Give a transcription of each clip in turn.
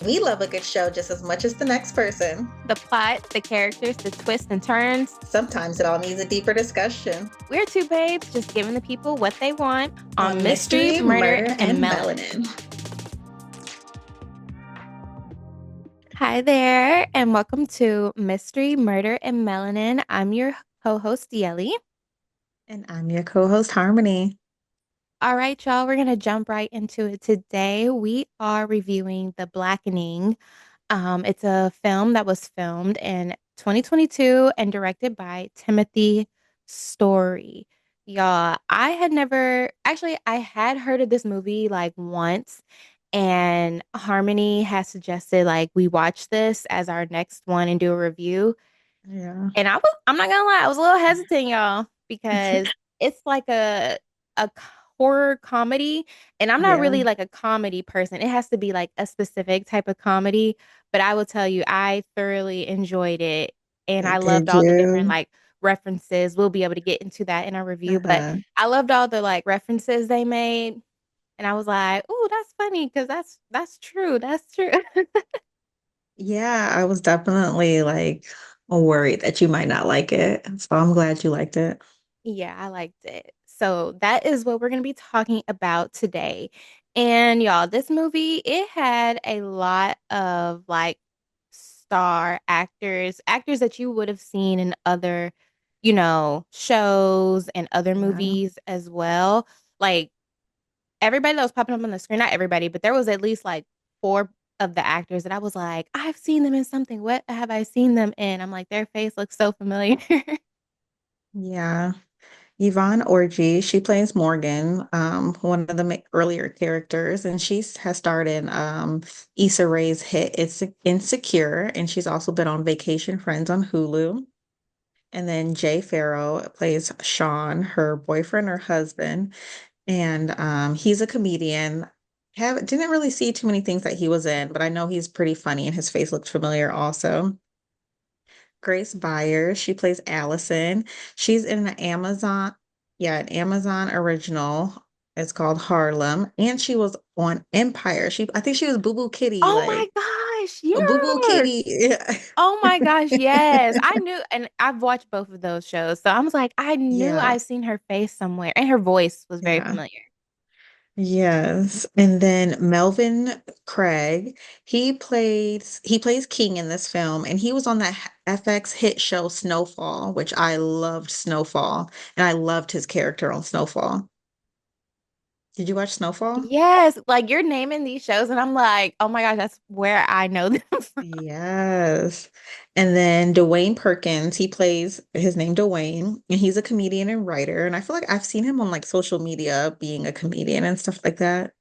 We love a good show just as much as the next person. The plot, the characters, the twists and turns. Sometimes it all needs a deeper discussion. We're two babes just giving the people what they want on Mystery, Murder, and Melanin. Hi there, and welcome to Mystery, Murder, and Melanin. I'm your co-host, Yelly. And I'm your co-host, Harmony. All right, y'all, we're going to jump right into it today. We are reviewing The Blackening. It's a film that was filmed in 2022 and directed by Timothy Story. Y'all, I had heard of this movie like once, and Harmony has suggested like we watch this as our next one and do a review. Yeah. And I'm not gonna lie, I was a little hesitant, y'all, because it's like a horror comedy, and I'm not really like a comedy person. It has to be like a specific type of comedy, but I will tell you, I thoroughly enjoyed it, and I loved all the different like references. We'll be able to get into that in our review, but I loved all the like references they made, and I was like, "Ooh, that's funny because that's true. That's true." Yeah, I was definitely like worried that you might not like it, so I'm glad you liked it. Yeah, I liked it. So that is what we're going to be talking about today. And y'all, this movie, it had a lot of like star actors that you would have seen in other, shows and other movies as well. Like everybody that was popping up on the screen, not everybody, but there was at least like four of the actors that I was like, I've seen them in something. What have I seen them in? I'm like, their face looks so familiar. Yeah. Yvonne Orji, she plays Morgan, one of the earlier characters, and has starred in Issa Rae's hit It's Insecure, and she's also been on Vacation Friends on Hulu. And then Jay Farrow plays Sean, her boyfriend or husband, and he's a comedian. Didn't really see too many things that he was in, but I know he's pretty funny, and his face looked familiar also. Grace Byers, she plays Allison. She's in an Amazon original. It's called Harlem, and she was on Empire. I think she was Boo Boo Kitty, Oh my like gosh, a Boo Boo yes. Kitty. Yeah. Oh my gosh, yes. I knew, and I've watched both of those shows. So I was like, I knew Yeah, I've seen her face somewhere, and her voice was very yeah. familiar. Yes. And then Melvin Craig, he plays King in this film, and he was on that FX hit show Snowfall, which I loved Snowfall, and I loved his character on Snowfall. Did you watch Snowfall? Yes, like you're naming these shows, and I'm like, oh my gosh, that's where I know them from. Yes. And then Dwayne Perkins, his name Dwayne, and he's a comedian and writer. And I feel like I've seen him on like social media being a comedian and stuff like that.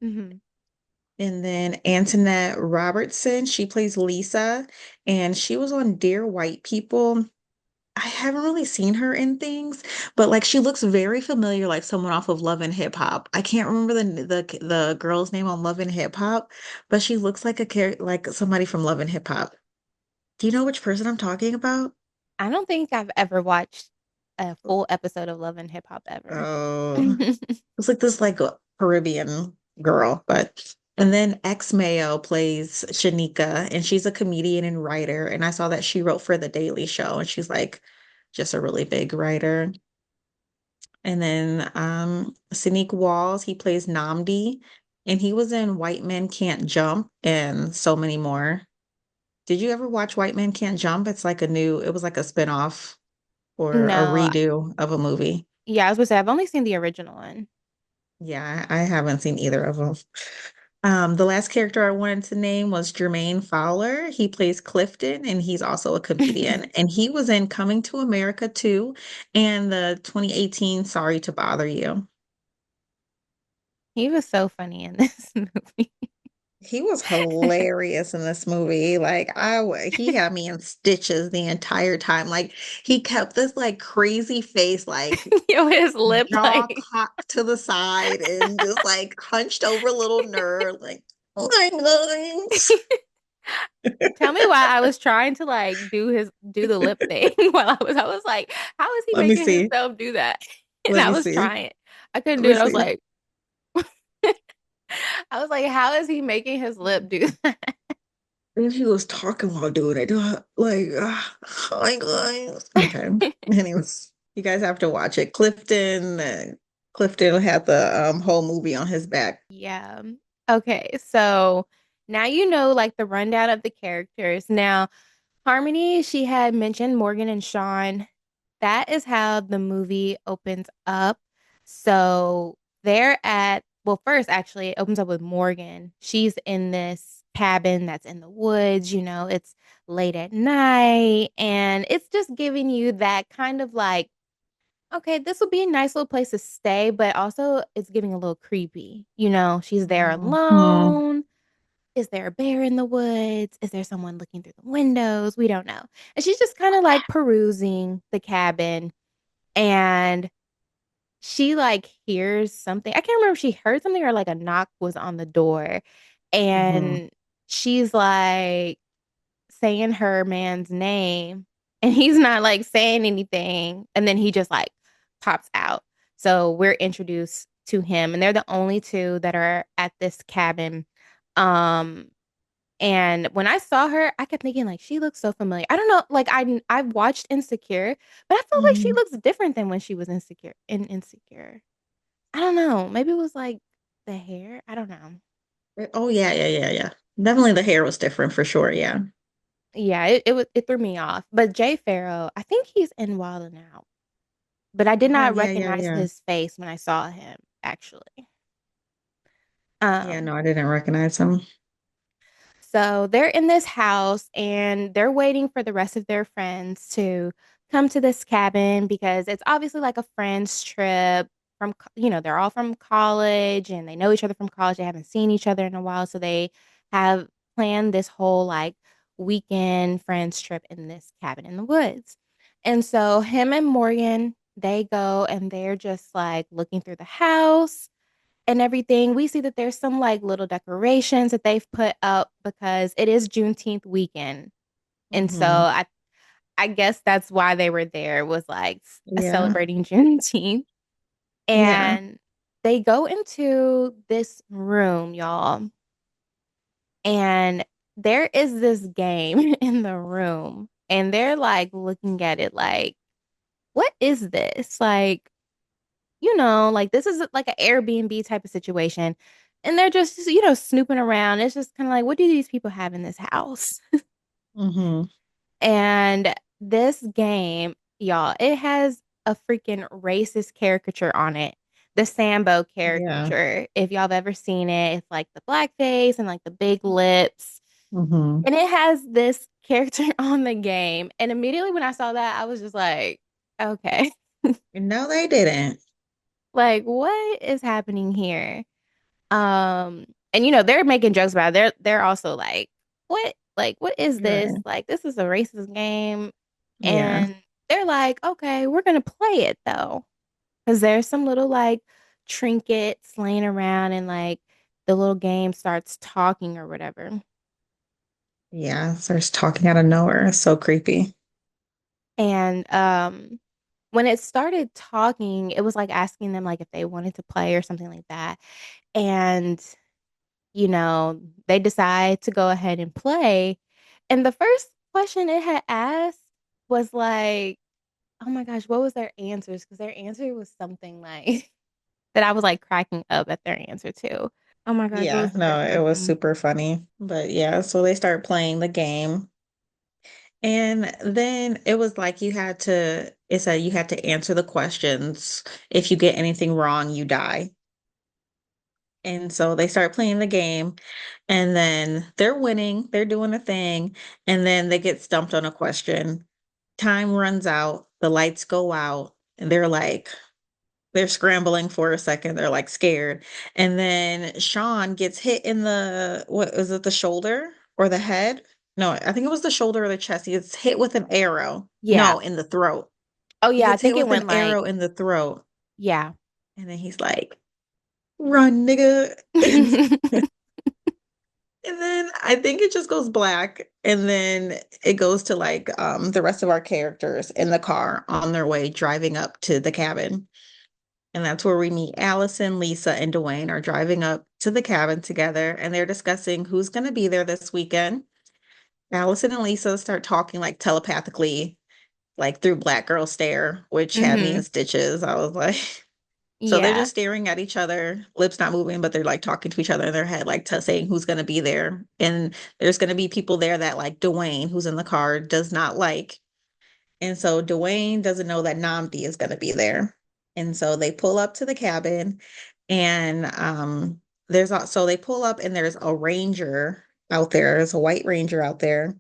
Mhm. And then Antoinette Robertson, she plays Lisa, and she was on Dear White People. I haven't really seen her in things, but like she looks very familiar, like someone off of Love and Hip Hop. I can't remember the girl's name on Love and Hip Hop, but she looks like like somebody from Love and Hip Hop. Do you know which person I'm talking about? I don't think I've ever watched a full episode of Love and Hip Hop ever. Oh, it's like this like Caribbean girl, but and then X Mayo plays Shanika, and she's a comedian and writer. And I saw that she wrote for The Daily Show, and she's like just a really big writer. And then Sneak Walls, he plays Namdi, and he was in White Men Can't Jump and so many more. Did you ever watch White Men Can't Jump? It was like a spinoff or a No, redo of a movie. yeah, I was gonna say I've only seen the original one. Yeah, I haven't seen either of them. The last character I wanted to name was Jermaine Fowler. He plays Clifton, and he's also a comedian. And he was in Coming to America too, and the 2018 Sorry to Bother You. He was so funny in this movie. He was hilarious in this movie. He had me in stitches the entire time. Like he kept this like crazy face, like His lip jaw like cocked to the side and just like hunched over a little nerve, like, oh my Tell me why I was trying to like do the lip thing while I was like, how is he Let me making see. himself do that? And Let I me was see. trying. I couldn't Let do me it. I was see. like, I was like, how is he making his lip do that? And he was talking while doing it. Like, hi guys. Okay. Anyways, you guys have to watch it. Clifton had the whole movie on his back. Yeah. Okay. So now you know like the rundown of the characters. Now, Harmony, she had mentioned Morgan and Sean. That is how the movie opens up. So they're at, well, first, actually, it opens up with Morgan. She's in this cabin that's in the woods, it's late at night. And it's just giving you that kind of like, okay, this would be a nice little place to stay, but also it's getting a little creepy. She's there Mhm. alone. Is there a bear in the woods? Is there someone looking through the windows? We don't know. And she's just kind of like perusing the cabin and she like hears something. I can't remember if she heard something or like a knock was on the door. Mhm. And she's like saying her man's name and he's not like saying anything. And then he just like pops out. So we're introduced to him and they're the only two that are at this cabin. Um, and when I saw her, I kept thinking like she looks so familiar. I don't know, like I've watched Insecure, but I felt like she Mhm. looks different than when she was Insecure. I don't know. Maybe it was like the hair. I don't know. Oh yeah, yeah, yeah, yeah. Definitely the hair was different for sure. Yeah. Yeah, it threw me off. But Jay Farrow, I think he's in Wild 'N Out, but I did Oh not yeah, yeah, recognize yeah. his face when I saw him actually. Yeah, Um, no, I didn't recognize him. So they're in this house and they're waiting for the rest of their friends to come to this cabin because it's obviously like a friends trip from, they're all from college and they know each other from college. They haven't seen each other in a while. So they have planned this whole like weekend friends trip in this cabin in the woods. And so him and Morgan, they go and they're just like looking through the house and everything. We see that there's some like little decorations that they've put up because it is Juneteenth weekend. And so Hmm. I guess that's why they were there was like Yeah. celebrating Juneteenth. Yeah. And they go into this room, y'all, and there is this game in the room. And they're like looking at it like, what is this? Like, like this is like an Airbnb type of situation. And they're just, snooping around. It's just kind of like, what do these people have in this house? Hmm. And this game, y'all, it has a freaking racist caricature on it. The Sambo Yeah. caricature. If y'all have ever seen it, it's like the black face and like the big lips. Hmm. And it has this character on the game. And immediately when I saw that, I was just like, okay, No, they didn't. like what is happening here? And they're making jokes about it. They're also what is this? Right. Like this is a racist game. Yeah. And they're like, okay, we're gonna play it though. Because there's some little like trinkets laying around and like the little game starts talking or whatever. Yeah. Starts talking out of nowhere. It's so creepy. And when it started talking, it was like asking them like if they wanted to play or something like that. And they decide to go ahead and play. And the first question it had asked was like, oh my gosh, what was their answers? Because their answer was something like that I was like cracking up at their answer too. Oh my gosh, what Yeah. was the No, first it was question? super funny. But yeah, so they start playing the game. And then it was like it said you had to answer the questions. If you get anything wrong, you die. And so they start playing the game, and then they're winning, they're doing a thing, and then they get stumped on a question. Time runs out, the lights go out, and they're scrambling for a second, they're like scared. And then Sean gets hit in what is it, the shoulder or the head? No, I think it was the shoulder or the chest. He gets hit with an arrow. Yeah. No, in the throat. Oh He yeah, I gets hit think it with an went like, arrow in the throat. yeah. And then he's like, run, nigga. And then I think it just goes black and then it goes to like the rest of our characters in the car on their way driving up to the cabin. And that's where we meet Allison, Lisa, and Dwayne are driving up to the cabin together and they're discussing who's going to be there this weekend. Allison and Lisa start talking like telepathically, like through Black Girl Stare, which had me in Mhm. stitches. I was like, so they're Yeah. just staring at each other, lips not moving, but they're like talking to each other in their head, like saying who's going to be there. And there's going to be people there that like Dwayne, who's in the car, does not like. And so Dwayne doesn't know that Namdi is going to be there. And so they pull up to the cabin and so they pull up and there's a ranger out there. There's a white ranger out there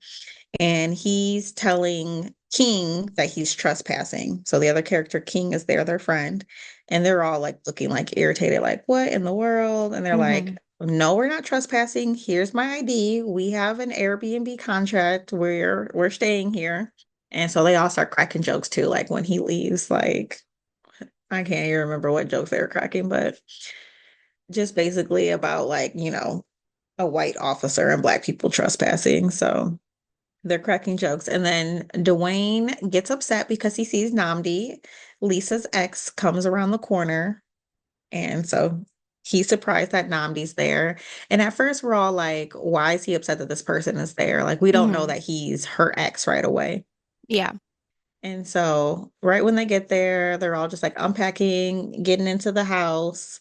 and he's telling King that he's trespassing. So the other character, King, is there, their friend, and they're all like looking like irritated, like, what in the world? And they're like, Mhm. no, we're not trespassing. Here's my ID. We have an Airbnb contract. We're staying here. And so they all start cracking jokes too, like when he leaves, like I can't even remember what jokes they were cracking, but just basically about like, a white officer and black people trespassing. So they're cracking jokes. And then Dwayne gets upset because he sees Namdi. Lisa's ex comes around the corner. And so he's surprised that Namdi's there. And at first, we're all like, why is he upset that this person is there? Like, we don't know Mhm. that he's her ex right away. Yeah. And so, right when they get there, they're all just like unpacking, getting into the house.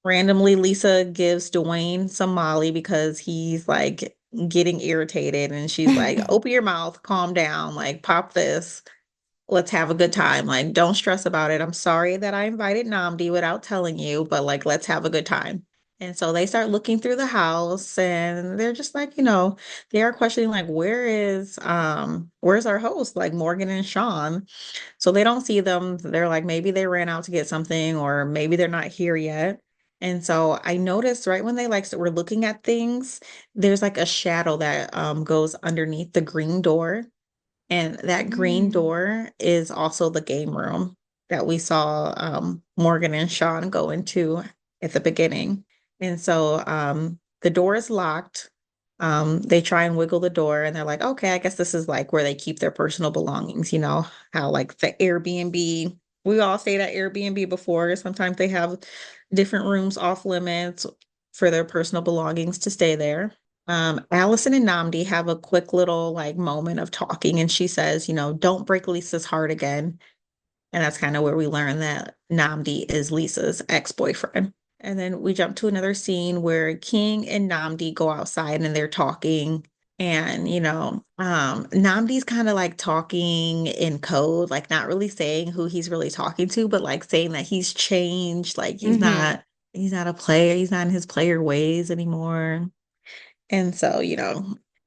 Randomly, Lisa gives Dwayne some Molly because he's like getting irritated. And she's like, open your mouth, calm down, like, pop this. Let's have a good time. Like, don't stress about it. I'm sorry that I invited Namdi without telling you, but like, let's have a good time. And so they start looking through the house and they're just like, they are questioning like where's our host, like Morgan and Sean. So they don't see them. They're like, maybe they ran out to get something, or maybe they're not here yet. And so I noticed right when they like were looking at things, there's like a shadow that goes underneath the green door. And that green Mm. door is also the game room that we saw Morgan and Sean go into at the beginning. And so the door is locked. They try and wiggle the door and they're like, okay, I guess this is like where they keep their personal belongings, how like the Airbnb, we all stayed at Airbnb before. Sometimes they have different rooms off limits for their personal belongings to stay there. Allison and Namdi have a quick little like moment of talking, and she says, don't break Lisa's heart again. And that's kind of where we learn that Namdi is Lisa's ex-boyfriend. And then we jump to another scene where King and Namdi go outside and they're talking. And, Namdi's kind of like talking in code, like not really saying who he's really talking to, but like saying that he's changed, like Mhm. he's not a player, he's not in his player ways anymore. And so,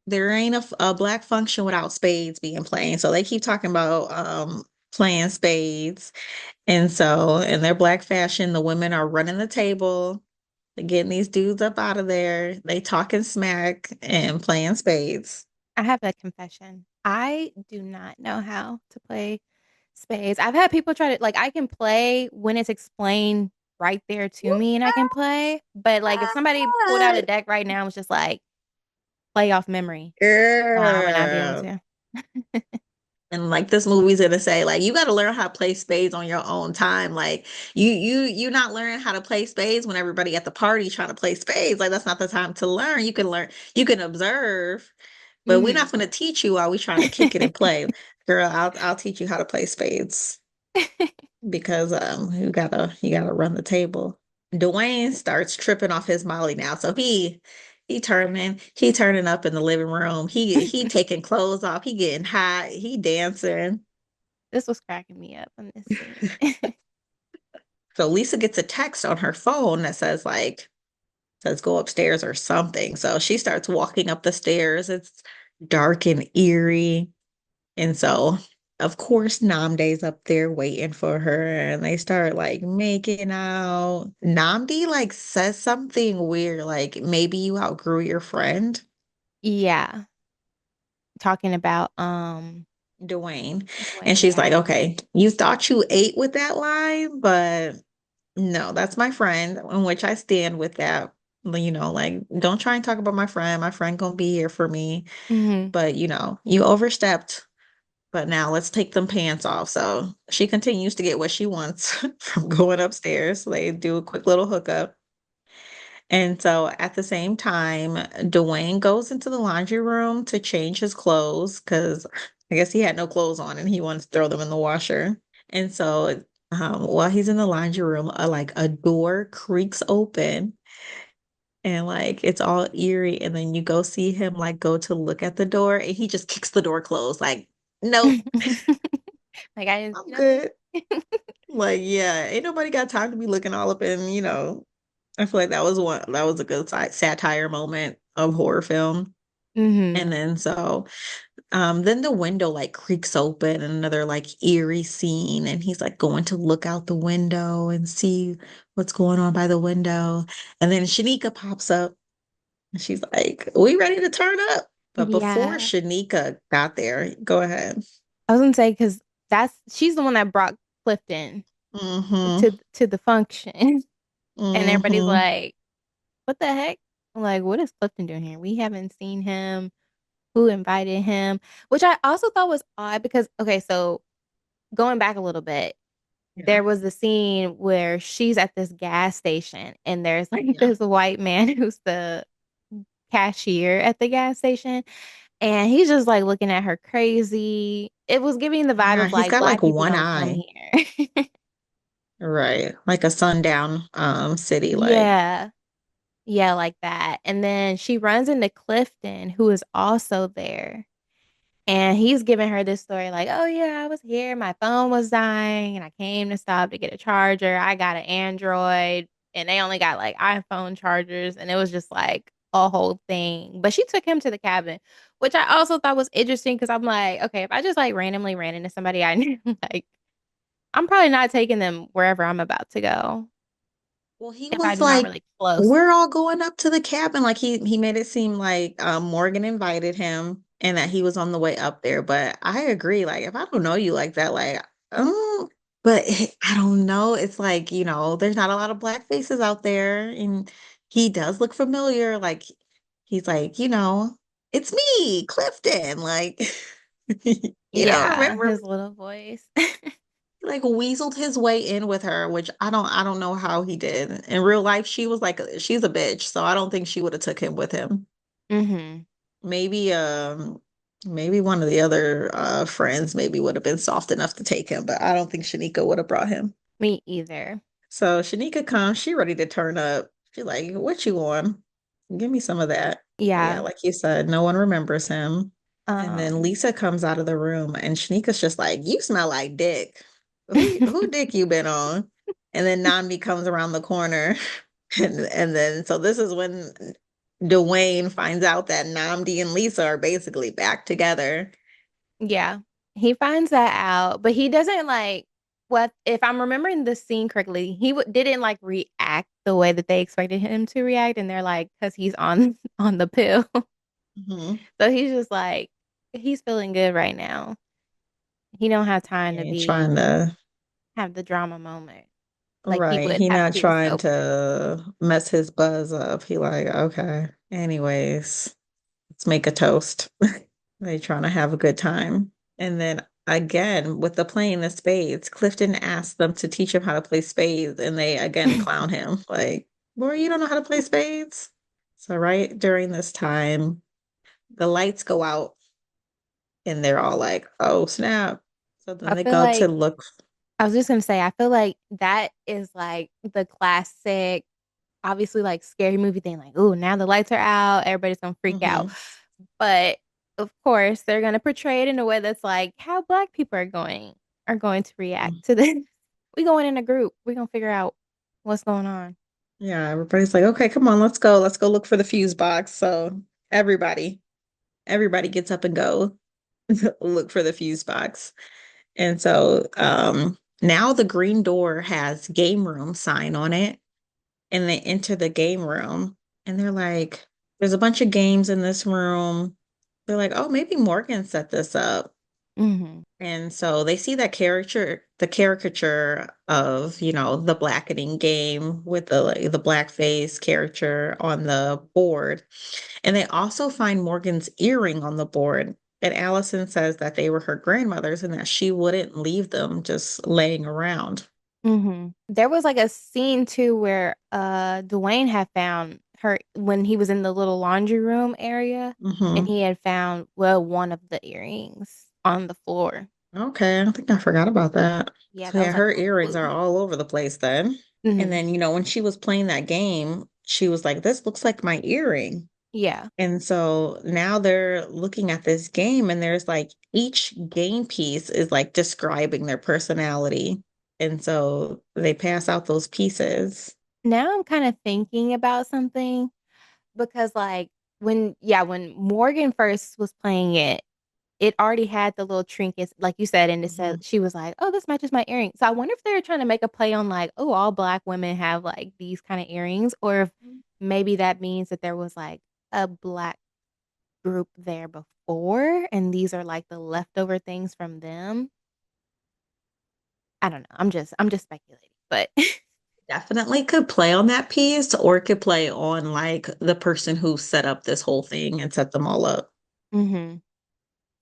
there ain't a black function without spades being played. So they keep talking about playing spades. And so in their black fashion, the women are running the table, they're getting these dudes up out of there. They talking smack and playing spades. I have a confession. I do not know how to play spades. I've had people try to like I can play when it's explained right there to me and I can play. But like if somebody pulled out a What? deck right now and was just like play off memory, I would not be able Girl. to. And like this movie's gonna say, like, you gotta learn how to play spades on your own time. Like you're not learning how to play spades when everybody at the party trying to play spades. Like that's not the time to learn. You can observe, but we're Hmm. not gonna teach you while we're trying to kick it and play. Girl, I'll teach you how to play spades because you gotta run the table. Dwayne starts tripping off his Molly now. So he turning up in the living room. He taking clothes off. He getting hot. He dancing. This was cracking me up in this scene. So Lisa gets a text on her phone that says go upstairs or something. So she starts walking up the stairs. It's dark and eerie. And so of course Namde's up there waiting for her and they start like making out. Namdi like says something weird, like maybe you outgrew your friend, Yeah, talking about Dwayne. And Dwayne, she's like, yeah. okay, you thought you ate with that line, but no, that's my friend, in which I stand with that. Like, don't try and talk about my friend. My friend gonna be here for me. Hmm. But, you overstepped. But now let's take them pants off. So she continues to get what she wants from going upstairs. They do a quick little hookup. And so at the same time, Dwayne goes into the laundry room to change his clothes because I guess he had no clothes on and he wanted to throw them in the washer. And so while he's in the laundry room, like a door creaks open and like it's all eerie. And then you go see him like go to look at the door and he just kicks the door closed. Like, nope, Like I didn't see I'm nothing. good. Like, yeah, ain't nobody got time to be looking all up in, I feel like that was a good satire moment of horror film. Hmm. And then the window like creaks open, and another like eerie scene, and he's like going to look out the window and see what's going on by the window. And then Shanika pops up and she's like, "We ready to turn up?" But before Yeah. Shanika got there, go ahead. I was gonna say because she's the one that brought Clifton Mm-hmm. to the function. And everybody's Mm-hmm. like, what the heck? I'm like, what is Clifton doing here? We haven't seen him. Who invited him? Which I also thought was odd because, okay, so going back a little bit, Yeah. there was the scene where she's at this gas station and there's like Yeah. this white man who's the cashier at the gas station. And he's just like looking at her crazy. It was giving the vibe Yeah, of he's like got like black people one don't come eye. here. Right. Like a sundown city, like. Yeah. Yeah, like that. And then she runs into Clifton, who is also there. And he's giving her this story like, oh, yeah, I was here. My phone was dying and I came to stop to get a charger. I got an Android and they only got like iPhone chargers. And it was just like a whole thing. But she took him to the cabin, which I also thought was interesting because I'm like, okay, if I just like randomly ran into somebody I knew, like, I'm probably not taking them wherever I'm about to go Well, he if was I'm not like, really close. we're all going up to the cabin. Like he made it seem like Morgan invited him and that he was on the way up there. But I agree, like if I don't know you like that, like but I don't know. It's like, there's not a lot of black faces out there. And he does look familiar. Like he's like, it's me, Clifton. Like you don't Yeah, remember his little voice. like weaseled his way in with her, which I don't know how he did. In real life, she was like she's a bitch, so I don't think she would have took him with him. Hmm. Maybe maybe one of the other friends maybe would have been soft enough to take him, but I don't think Shanika would have brought him. Me either. So Shanika comes, she ready to turn up. She's like, "What you want? Give me some of that." But yeah, Yeah. like you said, no one remembers him. And then Um, Lisa comes out of the room and Shanika's just like, "You smell like dick. Who dick you been on?" And then Namdi comes around the corner. And then so this is when Dwayne finds out that Namdi and Lisa are basically back together. yeah. He finds that out, but he doesn't like what if I'm remembering the scene correctly, he didn't like react the way that they expected him to react, and they're like, because he's on on the pill. Hmm. So he's just like he's feeling good right now. He don't have He time to ain't be trying to, have the drama moment like he right. would He after not he was trying sober. to mess his buzz up. He like, okay. Anyways, let's make a toast. They trying to have a good time. And then again, with the playing the spades, Clifton asked them to teach him how to play spades, and they again clown him. Like, boy, you don't know how to play spades? So right during this time, the lights go out and they're all like, oh, snap. So then I they feel go to like look. I was just gonna say, I feel like that is like the classic, obviously like scary movie thing, like, oh, now the lights are out, everybody's gonna freak out. Mhm. But of course, they're gonna portray it in a way that's like how black people are going to react to this. We going in a group. We're gonna figure out what's going on. Yeah, everybody's like, okay, come on, let's go. Let's go look for the fuse box. So everybody, everybody gets up and go look for the fuse box. And so now the green door has game room sign on it. And they enter the game room and they're like, there's a bunch of games in this room. They're like, oh, maybe Morgan set this up. Hmm. And so they see that the caricature of, the blackening game with the blackface character on the board. And they also find Morgan's earring on the board. And Allison says that they were her grandmother's and that she wouldn't leave them just laying around. There was like a scene too where Dwayne had found her when he was in the little laundry room area and Hmm. he had found, well, one of the earrings on the floor. Okay, I think I forgot about that. Yeah, So that yeah, was like her a little earrings are clue. all over the place then. And Hmm. then, when she was playing that game, she was like, "This looks like my earring." Yeah. And so now they're looking at this game, and there's like each game piece is like describing their personality. And so they pass out those pieces. Now I'm kind of thinking about something because like when Morgan first was playing it, it already had the little trinkets, like you said, and it said Mhm. she was like, "Oh, this matches my earring." So I wonder if they're trying to make a play on like, "Oh, all black women have like these kind of earrings," or if maybe that means that there was like a black group there before, and these are like the leftover things from them. I don't know. I'm just speculating, but Definitely could play on that piece, or it could play on like the person who set up this whole thing and set them all up. hmm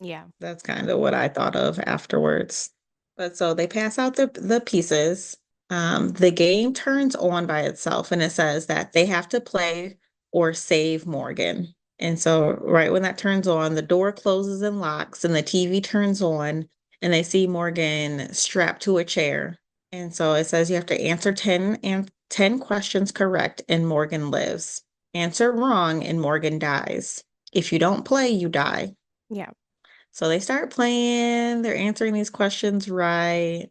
yeah. That's kind of what I thought of afterwards. But so they pass out the pieces. The game turns on by itself, and it says that they have to play or save Morgan. And so, right when that turns on, the door closes and locks, and the TV turns on, and they see Morgan strapped to a chair. And so it says you have to answer 10 questions correct, and Morgan lives. Answer wrong, and Morgan dies. If you don't play, you die. Yeah. So they start playing, they're answering these questions right.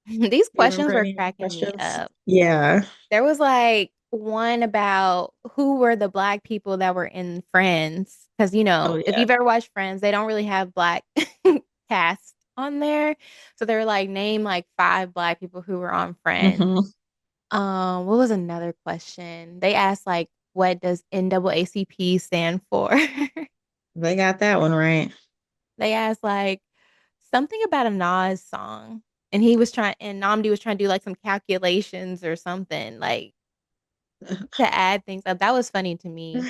These Do you questions remember were any of the cracking me questions? up. Yeah. There was like one about who were the black people that were in Friends. Because, Oh, if yeah. you've ever watched Friends, they don't really have black cast on there. So they were like, name like five black people who were on Friends. Hmm. What was another question? They asked like, what does NAACP stand for? They got that one right. They asked like something about a Nas song. And Namdi was trying to do like some calculations or something, like to add things up. That was funny to me.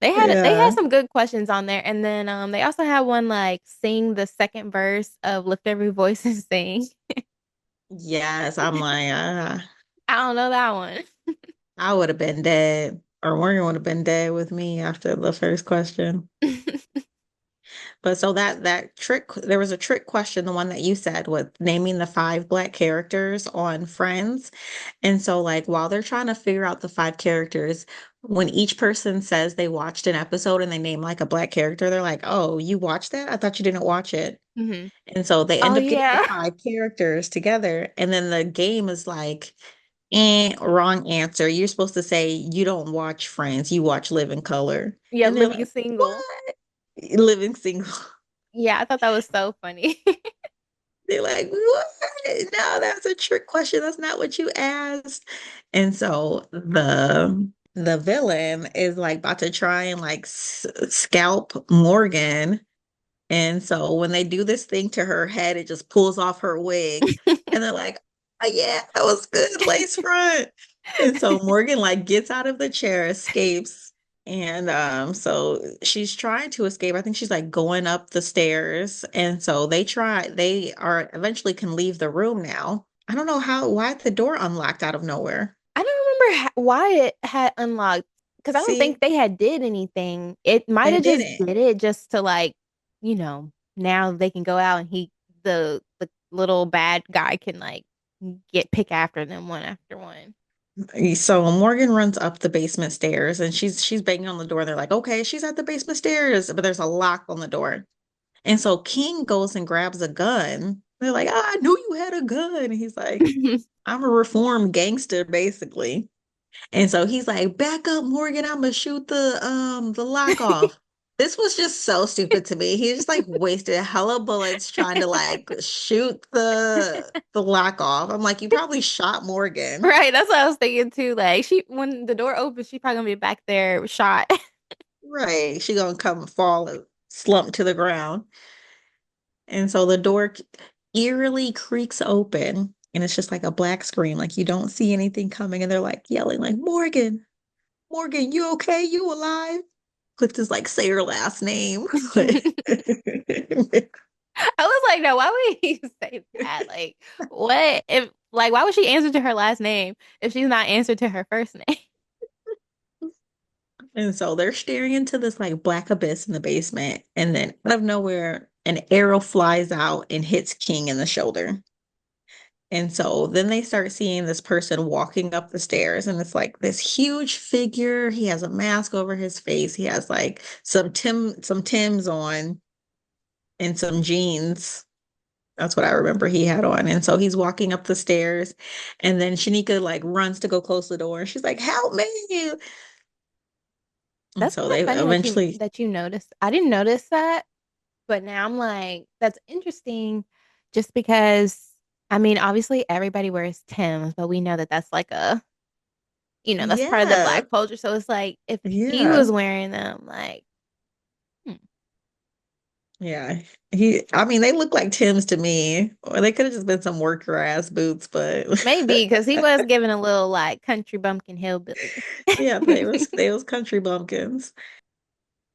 They had Yeah. some good questions on there. And then they also had one like sing the second verse of Lift Every Voice and Sing. Yes, I'm like, I don't know that one. I would have been dead, or Morgan would have been dead with me after the first question. But so that trick, there was a trick question, the one that you said with naming the five black characters on Friends. And so like while they're trying to figure out the five characters, when each person says they watched an episode and they name like a black character, they're like, "Oh, you watched that? I thought you didn't watch it." hmm And so they Oh end up getting the yeah. five characters together. And then the game is like, wrong answer. You're supposed to say you don't watch Friends, you watch Living Color. Yeah, And they're living like, single. "What?" Living Single. Yeah, I thought that was so funny. They're like, "What? No, that's a trick question. That's not what you asked." And so the villain is like about to try and like scalp Morgan. And so when they do this thing to her head, it just pulls off her wig. And they're like, "Oh, yeah, that was good, lace front." And so Morgan like gets out of the chair, escapes. And so she's trying to escape. I think she's like going up the stairs. And so they are eventually can leave the room now. I don't know why the door unlocked out of nowhere. I don't remember why it had unlocked because I don't think See, they had did anything. It might they have just didn't. did it just to like, now they can go out and the little bad guy can like get pick after them one after one. So Morgan runs up the basement stairs and she's banging on the door. They're like, "Okay, she's at the basement stairs," but there's a lock on the door. And so King goes and grabs a gun. They're like, "Ah, I knew you had a gun." And he's like, "I'm a reformed gangster, basically." And so he's like, "Back up, Morgan, I'm gonna shoot the lock off." This was just so stupid to me. He just like wasted hella bullets trying to like shoot the lock off. I'm like, you probably shot Morgan. Right, that's what I was thinking too. Like she when the door opens, she probably gonna be back there shot. Right. She gonna come and fall and slump to the ground. And so the door eerily creaks open and it's just like a black screen, like you don't see anything coming. And they're like yelling, like, "Morgan, Morgan, you okay? You alive?" Cliff is like, "Say your last name." I was like, no, why would you say that? Like, what if? Like, why would she answer to her last name if she's not answered to her first name? And so they're staring into this like black abyss in the basement, and then out of nowhere, an arrow flies out and hits King in the shoulder. And so then they start seeing this person walking up the stairs, and it's like this huge figure. He has a mask over his face. He has like some Tims on and some jeans. That's what I remember he had on. And so he's walking up the stairs, and then Shanika like runs to go close the door, and she's like, "Help me!" And That's so kind of they funny that you eventually, that you noticed. I didn't notice that, but now I'm like, that's interesting, just because I mean, obviously everybody wears Tims, but we know that that's like a that's part of the yeah, black culture. So it's like if he yeah. was wearing them, like, hmm, Yeah. I mean, they look like Tim's to me, or they could have just been some worker ass boots, but maybe because he was giving a little like country bumpkin hillbilly. yeah, they was country bumpkins.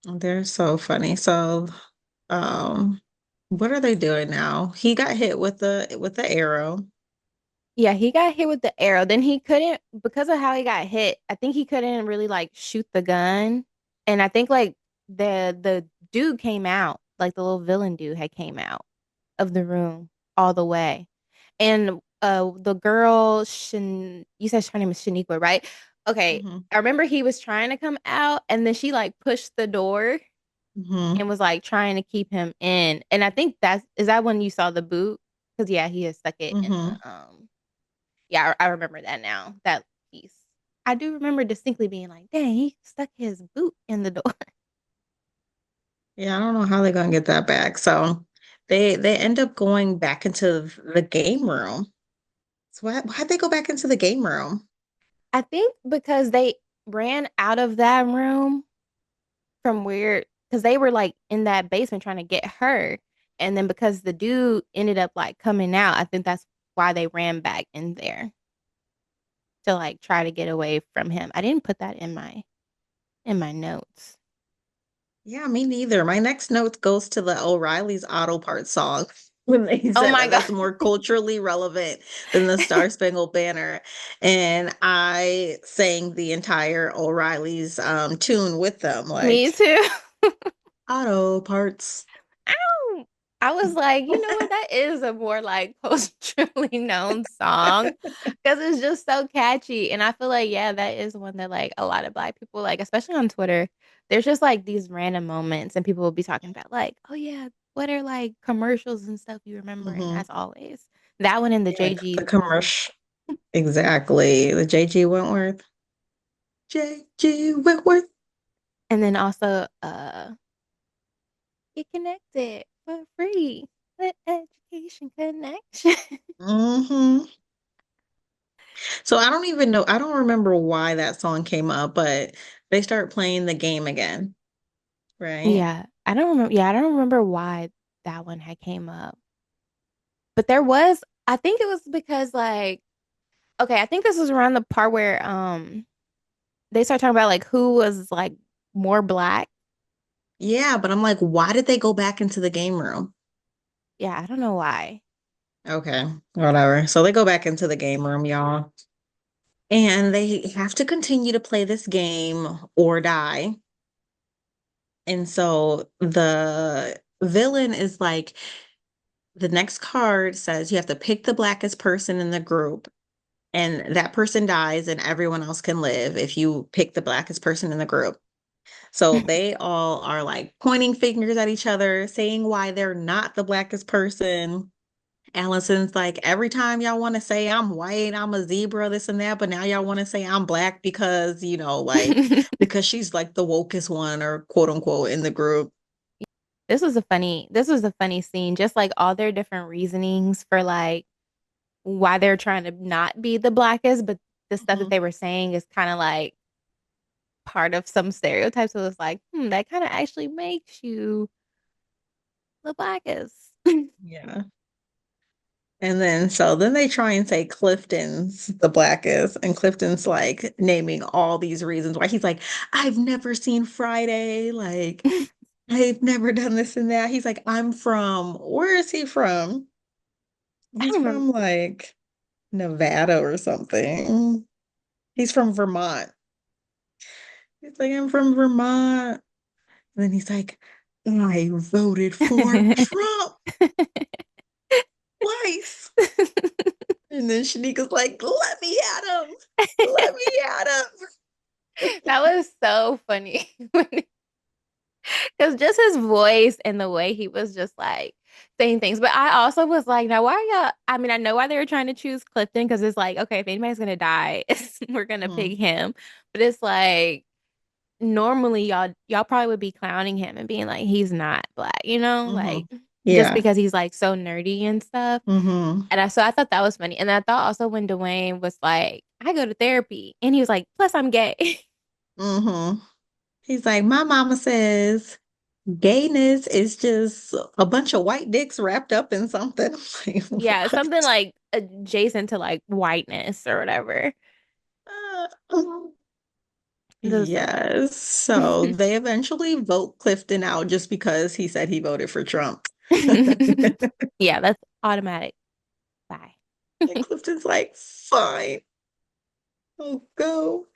They're so funny. So, um, what are they doing now? He got hit with the arrow. Yeah, he got hit with the arrow. Then he couldn't, because of how he got hit, I think he couldn't really like shoot the gun. And I think like the dude came out, like the little villain dude had came out of the room all the way. And the girl you said her name is Shaniqua, right? Okay. Hmm. I remember he was trying to come out and then she like pushed the door Hmm. and was like trying to keep him in. And I think is that when you saw the boot? Because yeah, he had stuck it in Hmm. the yeah, I remember that now. That piece. I do remember distinctly being like, dang, he stuck his boot in the door. Yeah, I don't know how they're gonna get that back. So they end up going back into the game room. So why'd they go back into the game room? I think because they ran out of that room from where, because they were like in that basement trying to get her. And then because the dude ended up like coming out, I think that's why they ran back in there to like try to get away from him. I didn't put that in my notes. Yeah, me neither. My next note goes to the O'Reilly's Auto Parts song when they Oh said my that God. that's more culturally relevant than the Star Spangled Banner. And I sang the entire O'Reilly's tune with them, Me like too. Auto Parts. Ow. I was like, you know what? That is a more like culturally known song because it's just so catchy. And I feel like, yeah, that is one that like a lot of black people like, especially on Twitter. There's just like these random moments, and people will be talking about like, oh yeah, what are like commercials and stuff you remember? And Hmm. that's always that one in the Yeah, the JG. commercial. Exactly. The J.G. Wentworth. J.G. Wentworth. And then also get connected for free with education connection. Hmm. So I don't even know, I don't remember why that song came up, but they start playing the game again, right? Yeah, I don't remember. Yeah, I don't remember why that one had came up. But there was, I think it was because like, okay, I think this was around the part where they start talking about like who was like more black. Yeah, but I'm like, why did they go back into the game room? Yeah, I don't know why. Okay, whatever. So they go back into the game room, y'all. And they have to continue to play this game or die. And so the villain is like, the next card says you have to pick the blackest person in the group, and that person dies, and everyone else can live if you pick the blackest person in the group. So they all are like pointing fingers at each other, saying why they're not the blackest person. Allison's like, every time y'all want to say I'm white, I'm a zebra, this and that, but now y'all want to say I'm black because, because she's like the wokest one or quote unquote in the group. This was a funny scene. Just like all their different reasonings for like why they're trying to not be the blackest, but the stuff that Mhm. they were saying is kind of like part of some stereotypes. So it's like, that kind of actually makes you the blackest. Yeah. And then they try and say Clifton's the blackest, and Clifton's like naming all these reasons why. He's like, I've never seen Friday, like I've never done this and that. He's like, where is he from? I He's remember from like Nevada or something. He's from Vermont. He's like, I'm from Vermont. And then he's like, I voted for Trump twice. And then Shanika's like, let me at him. Let me at him. That was so funny. Because just his voice and the way he was just like saying things. But I also was like, now why are y'all? I mean, I know why they were trying to choose Clifton because it's like, okay, if anybody's gonna die, we're gonna pick Mhm. him. But it's like normally y'all probably would be clowning him and being like, he's not black, like Mhm. just Yeah. because he's like so nerdy and stuff. Mhm. And so I thought that was funny. And I thought also when Dwayne was like, I go to therapy, and he was like, plus I'm gay. Mhm. He's like, my mama says gayness is just a bunch of white dicks wrapped up in something. Like, Yeah, something what? like adjacent to like whiteness or whatever. Uh, It was so yes. So funny. they eventually vote Clifton out just because he said he voted for Trump. Yeah, that's automatic. Bye. And Clifton's like, fine, I'll go.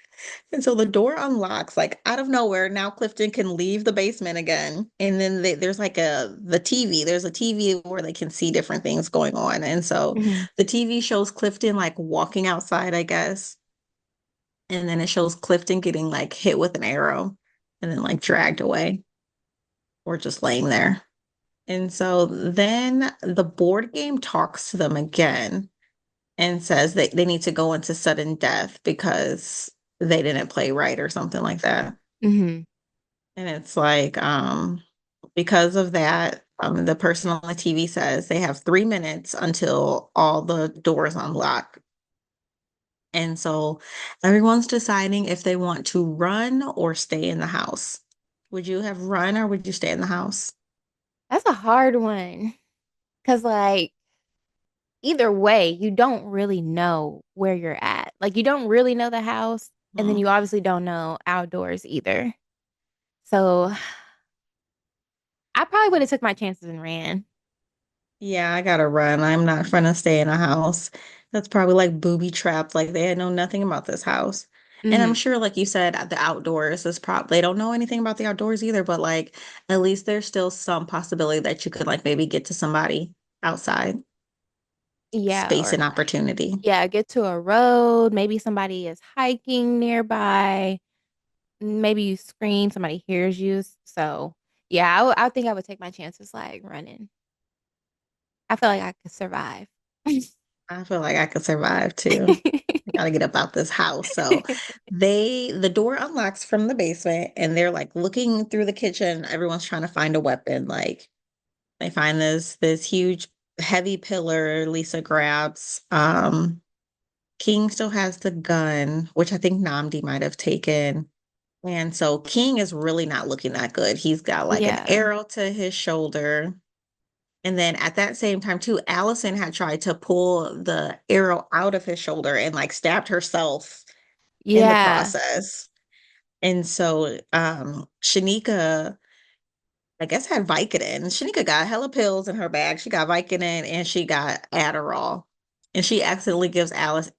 And so the door unlocks like out of nowhere. Now Clifton can leave the basement again. And then there's like the TV. There's a TV where they can see different things going on. And so Mhm. the TV shows Clifton like walking outside, I guess. And then it shows Clifton getting like hit with an arrow and then like dragged away or just laying there. And so then the board game talks to them again and says that they need to go into sudden death because they didn't play right or something like that. Mhm. And it's like, because of that, the person on the TV says they have 3 minutes until all the doors unlock. And so everyone's deciding if they want to run or stay in the house. Would you have run or would you stay in the house? That's a hard one. Cause like either way, you don't really know where you're at. Like you don't really know the house, and then Hmm. you obviously don't know outdoors either. So I probably would have took my chances and ran. Yeah, I gotta run. I'm not gonna stay in a house that's probably like booby trapped. Like they know nothing about this house. And I'm Hmm. sure, like you said, the outdoors is probably they don't know anything about the outdoors either, but like at least there's still some possibility that you could like maybe get to somebody outside, Yeah, space or and opportunity. yeah, get to a road. Maybe somebody is hiking nearby. Maybe you scream, somebody hears you. So yeah, I think I would take my chances like running. I feel like I could survive. I feel like I could survive too. I gotta get up out this house. So the door unlocks from the basement and they're like looking through the kitchen. Everyone's trying to find a weapon. Like they find this huge heavy pillar Lisa grabs. King still has the gun, which I think Namdi might have taken. And so King is really not looking that good. He's got like an Yeah. arrow to his shoulder. And then at that same time, too, Allison had tried to pull the arrow out of his shoulder and like stabbed herself in the Yeah. process. And so Shanika, I guess, had Vicodin. Shanika got hella pills in her bag. She got Vicodin and she got Adderall. And she accidentally gives Allison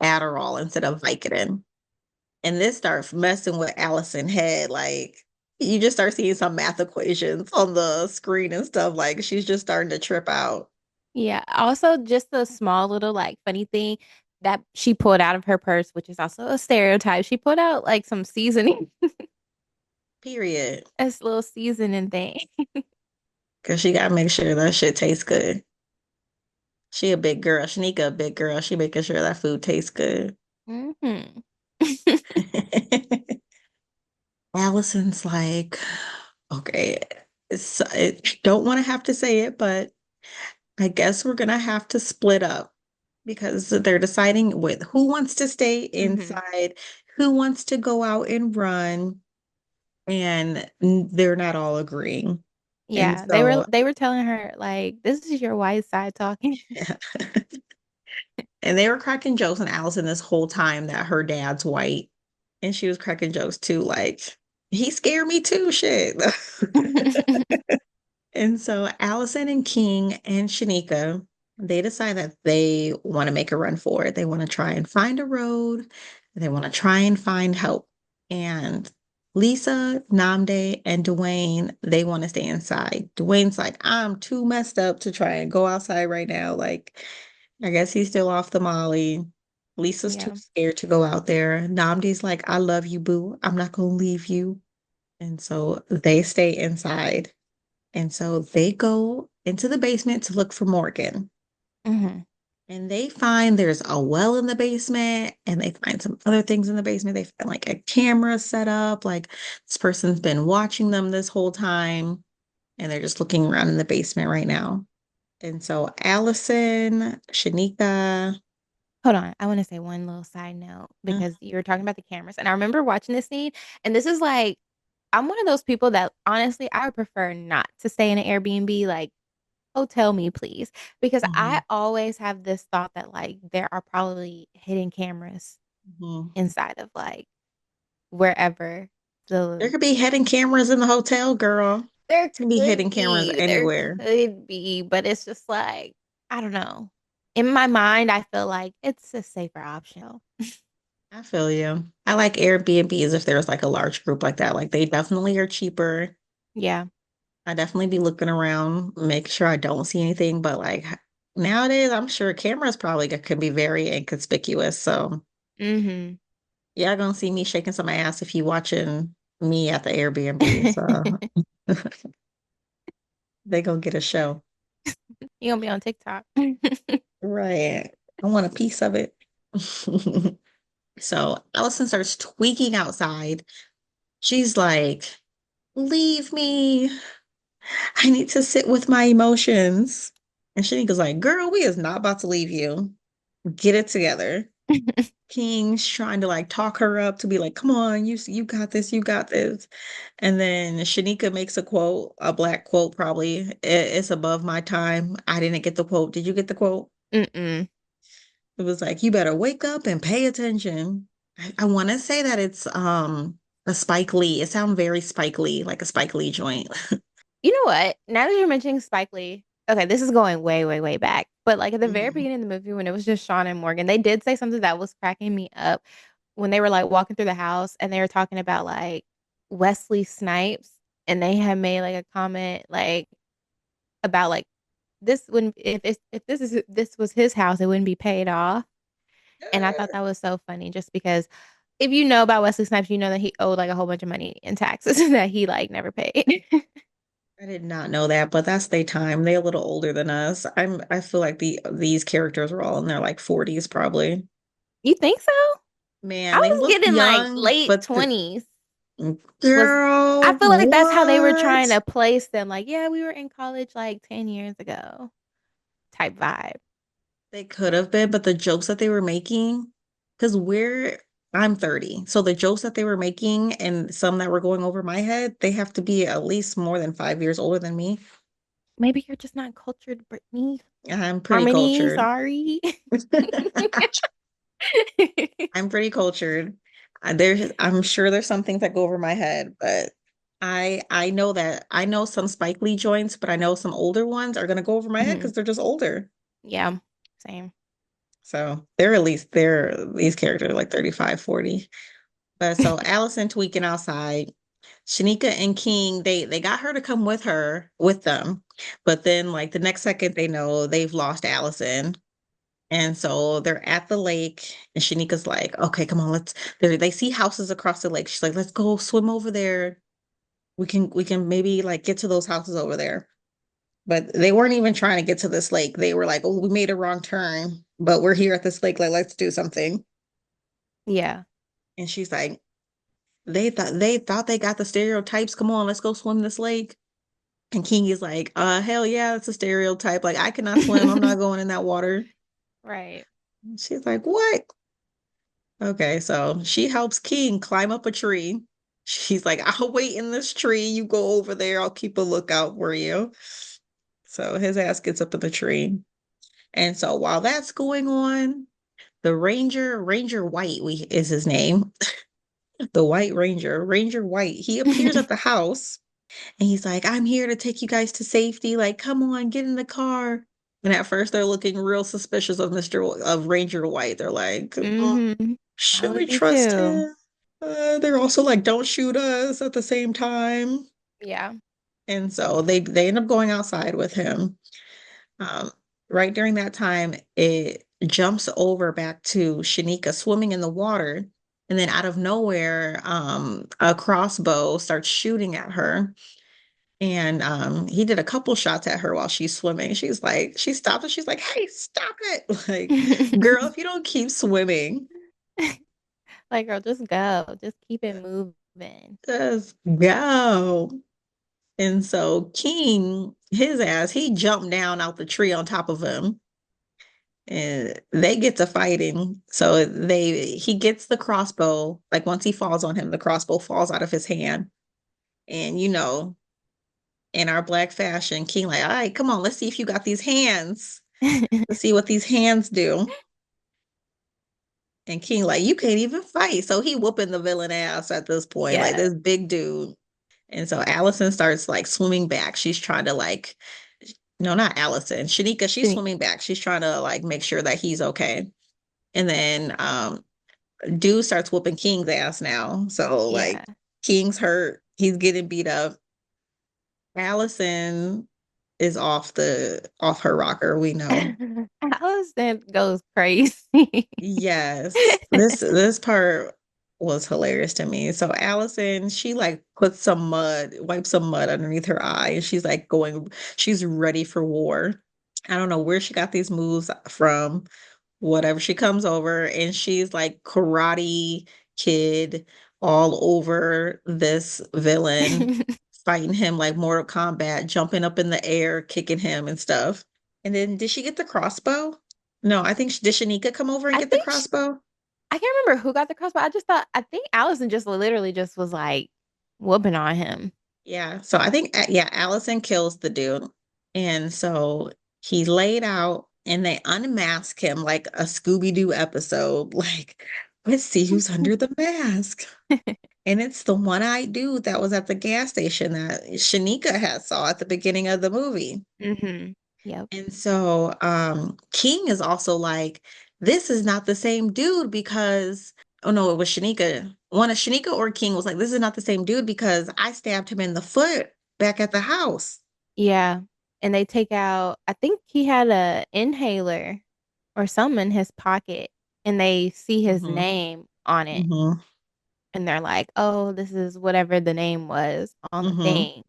Adderall instead of Vicodin. And this starts messing with Allison's head. Like you just start seeing some math equations on the screen and stuff. Like she's just starting to trip out. Yeah. Also, just a small little like funny thing that she pulled out of her purse, which is also a stereotype. She pulled out like some seasoning, Period. a little seasoning thing. Because she gotta make sure that shit tastes good. She a big girl. Shanika a big girl. She making sure that food tastes good. Hmm. Allison's like, okay, I don't want to have to say it, but I guess we're gonna have to split up because they're deciding with who wants to stay Hmm. inside, who wants to go out and run, and they're not all agreeing. And Yeah, they were so, they were telling her like this is your white side talking. yeah. And they were cracking jokes on Allison this whole time that her dad's white. And she was cracking jokes too, like, he scared me too, shit. And so Allison and King and Shanika. They decide that they want to make a run for it. They want to try and find a road. They want to try and find help. And Lisa, Namde, and Dwayne, they want to stay inside. Dwayne's like, I'm too messed up to try and go outside right now. Like, I guess he's still off the Molly. Lisa's too Yeah. scared to go out there. Namde's like, I love you, boo. I'm not gonna leave you. And so they stay inside. And so they go into the basement to look for Morgan. Hmm. And they find there's a well in the basement, and they find some other things in the basement. They find like a camera set up, like this person's been watching them this whole time, and they're just looking around in the basement right now. And so Allison, Shanika, Hold on. I want to say one little side note uh, because you were talking about the cameras. And I remember watching this scene, and this is like, I'm one of those people that honestly, I would prefer not to stay in an Airbnb. Like, oh, tell me, please. Because I mhm, always have this thought that, like, there are probably hidden cameras mhm. inside of, like, wherever There the could be hidden cameras in the hotel, girl. there There could be hidden cameras there anywhere. could be, but it's just like, I don't know. In my mind, I feel like it's a safer option. I feel you. I like Airbnbs if there's like a large group like that. Like they definitely are cheaper. Yeah. I definitely be looking around, make sure I don't see anything. But like nowadays, I'm sure cameras probably can be very inconspicuous. So Mm-hmm. yeah, gonna see me shaking some ass if you watching me at the Airbnb. So they gonna get a show. You gonna be on TikTok. Right. I want a piece of it. So Allison starts tweaking outside. She's like, leave me. I need to sit with my emotions. And Shanika's like, girl, we is not about to leave you. Get it together. King's trying to like talk her up to be like, come on, you got this, you got this. And then Shanika makes a quote, a black quote probably. It's above my time. I didn't get the quote. Did you get the quote? Mm-mm. It was like, you better wake up and pay attention. I want to say that it's a Spike Lee. It sounds very Spike Lee, like a Spike Lee joint. You know what? Now that you're mentioning Spike Lee, okay, this is going way, way, way back. But like at the very Mhm. beginning of the movie, when it was just Sean and Morgan, they did say something that was cracking me up when they were like walking through the house and they were talking about like Wesley Snipes, and they had made like a comment like about like this wouldn't if this was his house, it wouldn't be paid off. And I thought that was so funny just because if you know about Wesley Snipes, you know that he owed like a whole bunch of money in taxes that he like never paid. I did not know that, but that's their time. They're a little older than us. I feel like these characters were all in their like 40s probably. You think so? I Man, they was look getting like young, late but the 20s was I girl, feel like that's how they were trying what? to place them. Like, yeah, we were in college like 10 years ago type vibe. They could have been, but the jokes that they were making, because I'm 30. So the jokes that they were making and some that were going over my head, they have to be at least more than 5 years older than me. Maybe you're just not cultured, Brittany. I'm pretty Harmony, cultured. sorry. I'm pretty cultured. I'm sure there's some things that go over my head, but I know that I know some Spike Lee joints, but I know some older ones are gonna go over my head Mhm. because they're just older. Yeah, same. So they're at least they're these characters are like 35, 40. But so Allison tweaking outside. Shanika and King, they got her to come with them. But then like the next second they know they've lost Allison. And so they're at the lake, and Shanika's like, okay, come on, they see houses across the lake. She's like, let's go swim over there. We can maybe like get to those houses over there. But they weren't even trying to get to this lake. They were like, oh, we made a wrong turn, but we're here at this lake, like, let's do something. Yeah. And she's like, they thought they got the stereotypes. Come on, let's go swim this lake. And King is like, hell yeah, it's a stereotype. Like, I cannot swim. I'm not going in that water. Right. She's like, what? Okay, so she helps King climb up a tree. She's like, I'll wait in this tree. You go over there. I'll keep a lookout for you. So his ass gets up in the tree. And so while that's going on, the Ranger White is his name. The White Ranger, Ranger White, he appears at the house and he's like, I'm here to take you guys to safety. Like, come on, get in the car. And at first they're looking real suspicious of Ranger White. They're like, Mm-hmm. I should we would be trust too. him? They're also like, don't shoot us at the same time. Yeah. And so they end up going outside with him. Um, right during that time, it jumps over back to Shanika swimming in the water. And then out of nowhere, a crossbow starts shooting at her. And he did a couple shots at her while she's swimming. She's like, she stopped and she's like, hey, stop it. Like, girl, if you don't keep swimming, Like, girl, just go. Just keep it moving. just go. And so King, his ass, he jumped down out the tree on top of him. And they get to fighting. So he gets the crossbow. Like once he falls on him, the crossbow falls out of his hand. And in our black fashion, King like, all right, come on, let's see if you got these hands. Let's see what these hands do. And King like, you can't even fight. So he whooping the villain ass at this point, like Yeah. this big dude. And so Allison starts like swimming back. She's trying to like, no, not Allison. Shanika, she's Shouldn't- swimming back. She's trying to like make sure that he's okay. And then dude starts whooping King's ass now. So Yeah. like King's hurt. He's getting beat up. Allison is off her rocker, we know. Allison goes crazy. Yes. This part was hilarious to me. So Allison, she like puts some mud, wipes some mud underneath her eye, and she's ready for war. I don't know where she got these moves from. Whatever, she comes over and she's like karate kid all over this villain, fighting him like Mortal Kombat, jumping up in the air, kicking him and stuff. And then did she get the crossbow? No, I think did Shanika come over and I get the think crossbow? I can't remember who got the crossbow. I think Allison just literally just was like whooping on him. Yeah. So I think yeah, Allison kills the dude. And so he's laid out and they unmask him like a Scooby-Doo episode. Like, let's see who's under the mask. And it's the one-eyed dude that was at the gas station that Shanika had saw at the beginning of the movie. Mm-hmm. Yep. And so King is also like, this is not the same dude because, oh no, it was Shanika. One of Shanika or King was like, this is not the same dude because I stabbed him in the foot back at the house. Yeah. And they take out, I think he had a inhaler or something in his pocket, and they see his Hmm. name on it. Hmm. And they're like, oh, this is whatever the name was on the Hmm. thing.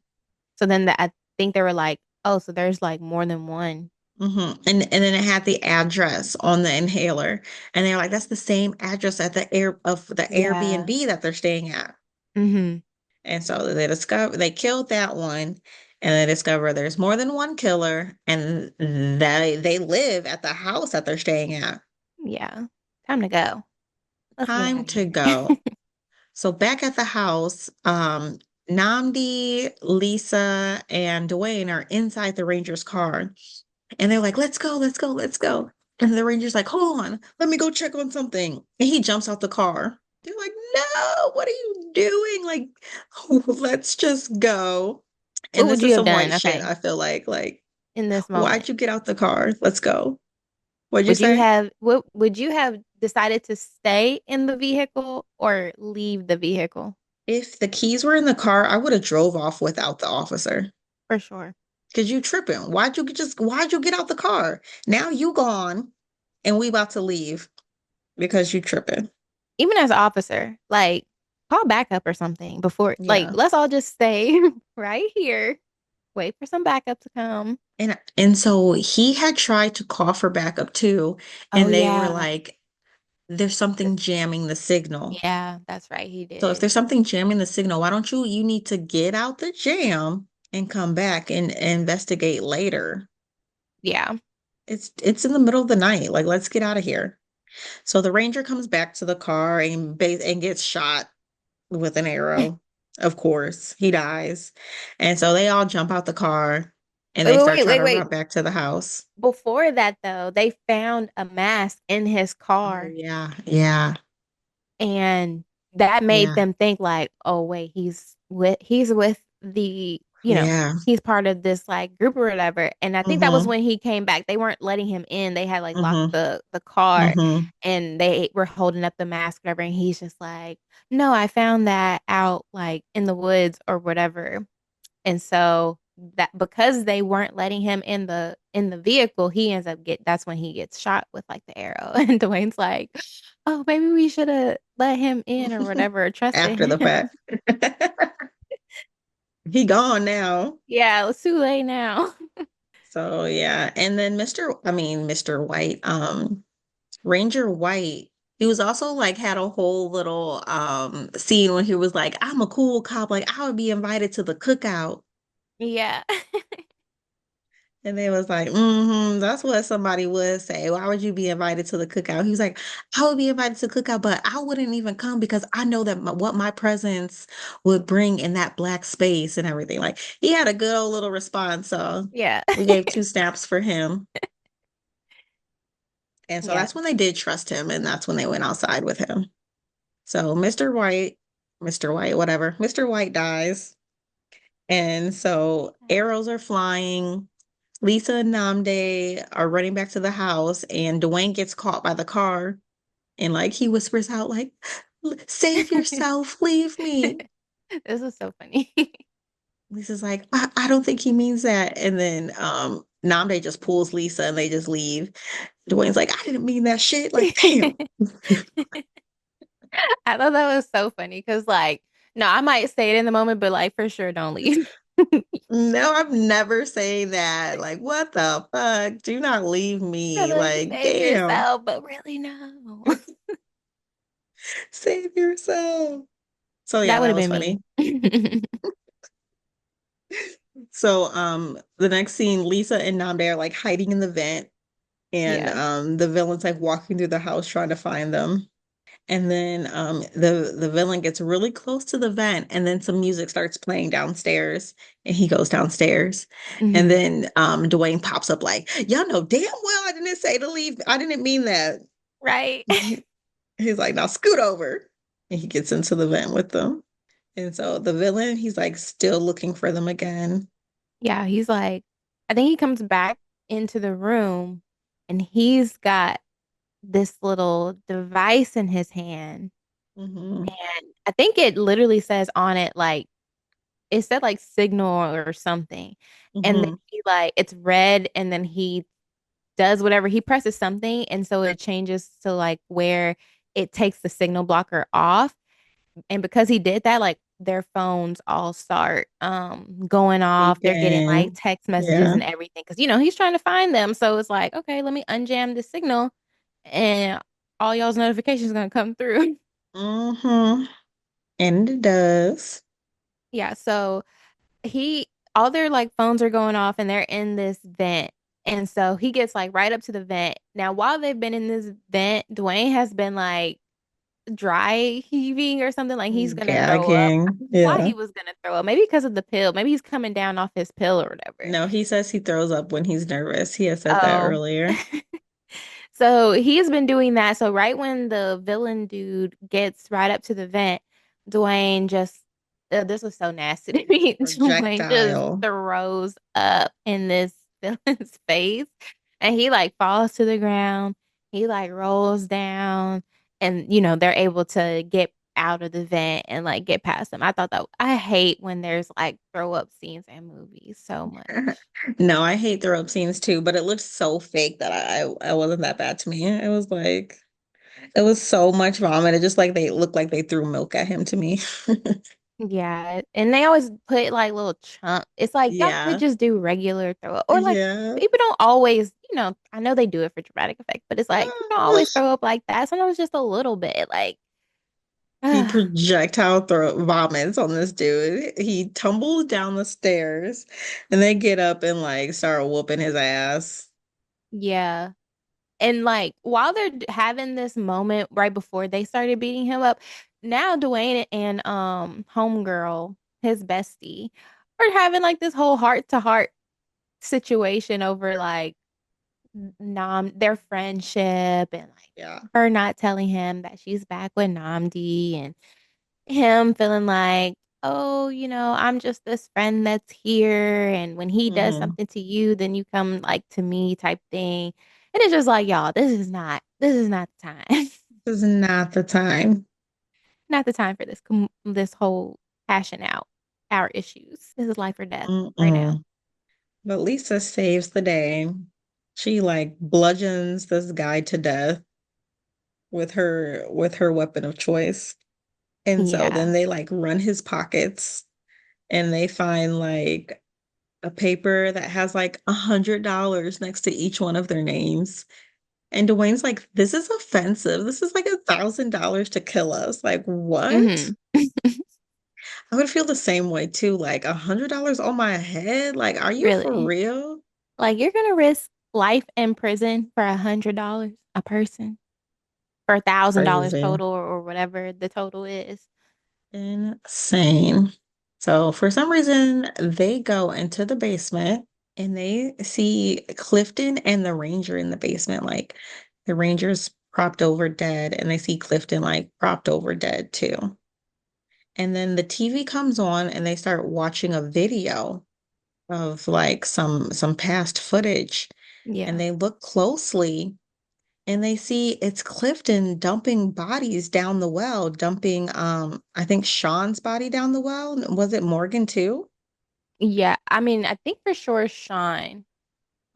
So then I think they were like, oh, so there's like more than one. Hmm. And then it had the address on the inhaler. And they're like, that's the same address at the Yeah. Airbnb that they're staying at. Mm-hmm. And so they killed that one, and they discover there's more than one killer, and they live at the house that they're staying at. Yeah. Time to go. Let's get out Time of to here. go. So back at the house, Namdi, Lisa, and Dwayne are inside the Ranger's car, and they're like, "Let's go, let's go, let's go." And the Ranger's like, "Hold on, let me go check on something." And he jumps out the car. They're like, "No, what are you doing? Like, let's just go." What And would this you is have some done? white shit, Okay. I feel like, In this moment. why'd you get out the car? Let's go. What'd you Would you say? have what would you have decided to stay in the vehicle or leave the vehicle? If the keys were in the car, I would have drove off without the officer. For sure. Cause you tripping. Why'd you get out the car? Now you gone and we about to leave because you tripping. Even as an officer, like call backup or something before like Yeah. let's all just stay right here. Wait for some backup to come. And so he had tried to call for backup too, Oh and they were yeah. like, there's something jamming the signal. Yeah, that's right. He So if did. there's something jamming the signal, why don't you need to get out the jam and come back and investigate later. Yeah. It's in the middle of the night. Like, let's get out of here. So the ranger comes back to the car and gets shot with an arrow. Of course, he dies. And so they all jump out the car and Wait, they wait, start wait, trying wait, to wait. run back to the house. Before that though, they found a mask in his Oh car, yeah, yeah, and that made yeah. them think like, oh wait, he's with the Yeah. he's part of this like group or whatever. And I think that was Mm-hmm. when he came back. They weren't letting him in. They had like locked Mm-hmm. the car Mm-hmm. and they were holding up the mask, whatever. And he's just like, no, I found that out like in the woods or whatever. And so that because they weren't letting him in the vehicle, he ends up that's when he gets shot with like the arrow. And Dwayne's like, oh, maybe we should have let him in or whatever, or trusted After the him. fact. He gone now. Yeah, it's too late now. So yeah. And then Mr. White, Ranger White, he was also like had a whole little scene when he was like, I'm a cool cop, like I would be invited to the cookout. Yeah. And they was like, that's what somebody would say. Why would you be invited to the cookout? He was like, I would be invited to the cookout, but I wouldn't even come because I know that what my presence would bring in that black space and everything. Like he had a good old little response. So Yeah. we gave two snaps for him. And so Yeah. that's when they did trust him, and that's when they went outside with him. So Mr. White, whatever, Mr. White dies. And so arrows are flying. Lisa and Namde are running back to the house, and Dwayne gets caught by the car. And like he whispers out, like, save yourself, leave me. This is so funny. Lisa's like, I don't think he means that. And then Namde just pulls Lisa and they just leave. Dwayne's like, I didn't mean that shit. Like, damn. I thought that was so funny because, like, no, I might say it in the moment, but like for sure, don't leave. No, I've never saying that. Like, what the fuck? Do not leave I'm me. like, Like, save damn, yourself, but really, no. save yourself. So yeah, That would that have was been me. funny. So the next scene, Lisa and Namde are like hiding in the vent, and Yeah. the villain's like walking through the house trying to find them. And then the villain gets really close to the vent, and then some music starts playing downstairs, and he goes downstairs. And Hmm. then Dwayne pops up like, y'all know damn well I didn't say to leave. I didn't mean that. Right. He's like, now scoot over. And he gets into the vent with them. And so the villain, he's like still looking for them again. Yeah. He's like, I think he comes back into the room and he's got this little device in his hand. Hmm. And I think it literally says on it, like, it said like signal or something. And then Hmm. he like, it's red and then he does whatever he presses something and so it changes to like where it takes the signal blocker off and because he did that like their phones all start going off, they're getting like Beacon. text messages Yeah. and everything because he's trying to find them, so it's like, okay, let me unjam the signal and all y'all's notifications gonna come through. Hmm. And it does. Yeah, so he all their like phones are going off and they're in this vent. And so he gets like right up to the vent. Now, while they've been in this vent, Dwayne has been like dry heaving or something, like he's gonna throw up. I Gagging. thought Yeah. he was gonna throw up, maybe because of the pill. Maybe he's coming down off his pill or whatever. No, he says he throws up when he's nervous. He has said that Oh. earlier. So he has been doing that. So right when the villain dude gets right up to the vent, Dwayne just this was so nasty to me. Dwayne just Projectile. throws up in this villain's face and he like falls to the ground. He like rolls down and they're able to get out of the vent and like get past him. I thought that I hate when there's like throw up scenes in movies so much. No, I hate throw up scenes too, but it looked so fake that I wasn't that bad to me. It was like it was so much vomit. It just like they looked like they threw milk at him to me. Yeah, and they always put like little chunk. It's like y'all could Yeah. just do regular throw up, or like Yeah. people don't always, I know they do it for dramatic effect, but it's like people don't always throw up like that. Sometimes just a little bit, like, He projectile throw vomits on this dude. He tumbles down the stairs and they get up and like start whooping his ass. yeah. And like while they're having this moment right before they started beating him up, now Dwayne and homegirl, his bestie, are having like this whole heart to heart situation over like Nam their friendship and like Yeah. her not telling him that she's back with Namdi and him feeling like oh, I'm just this friend that's here. And when he does Hmm. something to you, then you come like to me type thing. And it's just like, y'all, this is not the time. This is not the time. Not the time for this whole hashing out our issues. This is life or death right now. Mm-mm. But Lisa saves the day. She like bludgeons this guy to death with her weapon of choice. And so Yeah. then they like run his pockets and they find like a paper that has like $100 next to each one of their names. And Dwayne's like, this is offensive. This is like $1,000 to kill us. Like, what? Hmm. I would feel the same way too. Like $100 on my head. Like, are you for Really. real? Like you're gonna risk life in prison for $100 a person, for $1,000 Crazy. total, or whatever the total is. Insane. So for some reason, they go into the basement and they see Clifton and the Ranger in the basement. Like the Ranger's propped over dead, and they see Clifton like propped over dead too. And then the TV comes on and they start watching a video of like some past footage. And Yeah. they look closely and they see it's Clifton dumping bodies down the well, dumping I think Sean's body down the well. Was it Morgan too? Yeah. I mean, I think for sure Sean.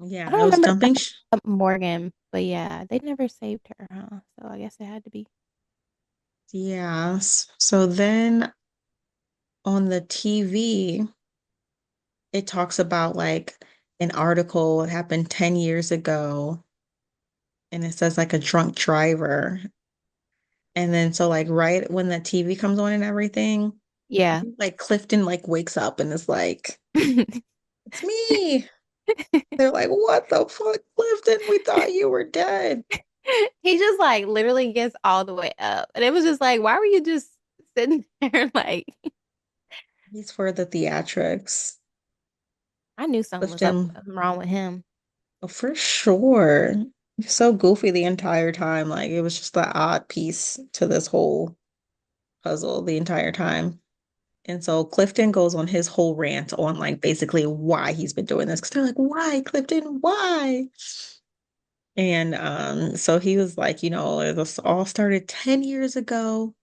I Yeah, it don't was remember dumping Morgan, but yeah, they never saved her, huh? So I guess it had to be. yes. So then on the TV, it talks about like an article that happened 10 years ago, and it says like a drunk driver. And then so like right when the TV comes on and everything, Yeah. like Clifton like wakes up and is like, it's me. They're like, what the fuck, Clifton? We thought you were dead. He just like literally gets all the way up. And it was just like, why were you just sitting there like He's for the theatrics. I knew something was up Clifton, wrong with him. for sure. He's so goofy the entire time. Like it was just the odd piece to this whole puzzle the entire time. And so Clifton goes on his whole rant on like basically why he's been doing this. Because they're like, why, Clifton? Why? And so he was like, this all started 10 years ago.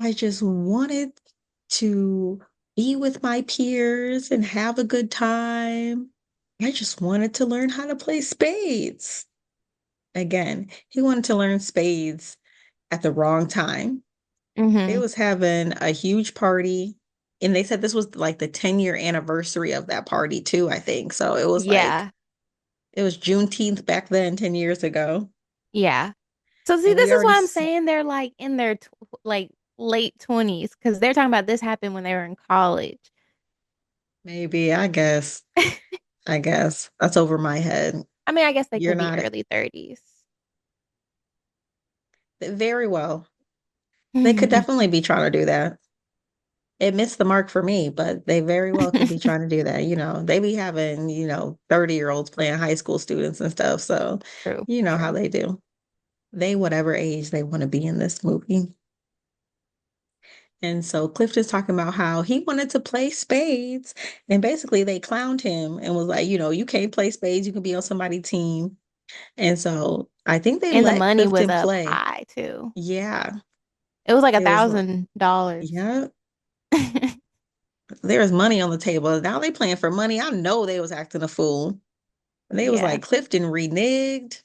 I just wanted to be with my peers and have a good time. I just wanted to learn how to play spades. Again, he wanted to learn spades at the wrong time. They Hmm. was having a huge party, and they said this was like the 10-year anniversary of that party too, I think. So it was like Yeah. it was Juneteenth back then, 10 years ago. Yeah. So see, And we this is already why I'm saying they're like in their like late 20s because they're talking about this happened when they were in college. maybe, I guess that's over my head. I mean, I guess they You're could be not early 30s. very well. They could definitely be trying to do that. It missed the mark for me, but they very well could be trying to do that. They be having, 30-year-olds playing high school students and stuff. So True, you know how true. they do. They, whatever age they want to be in this movie. And so Clift is talking about how he wanted to play spades. And basically they clowned him and was like, you can't play spades. You can be on somebody's team. And so I think they And the let money was Clifton up play. high too. Yeah. It was like a It was like, $1,000. yeah, there's money on the table. Now they playing for money. I know they was acting a fool. And they was Yeah. like Clifton reneged,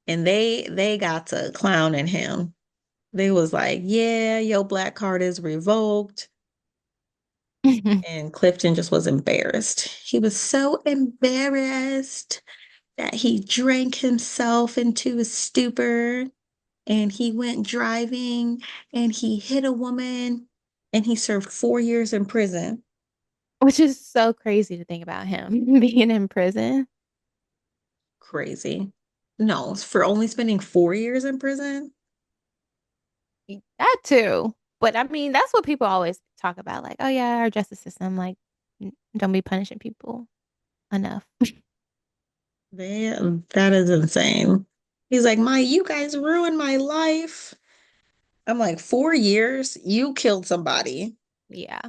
and they got to clowning him. They was like, yeah, your black card is revoked. And Clifton just was embarrassed. He was so embarrassed that he drank himself into a stupor, and he went driving and he hit a woman, and he served 4 years in prison. Which is so crazy to think about him being in prison. Crazy. No, for only spending 4 years in prison. That too. But I mean, that's what people always talk about. Like, oh yeah, our justice system, like, don't be punishing people enough. They, that is insane. He's like, you guys ruined my life. I'm like, 4 years? You killed somebody. Yeah.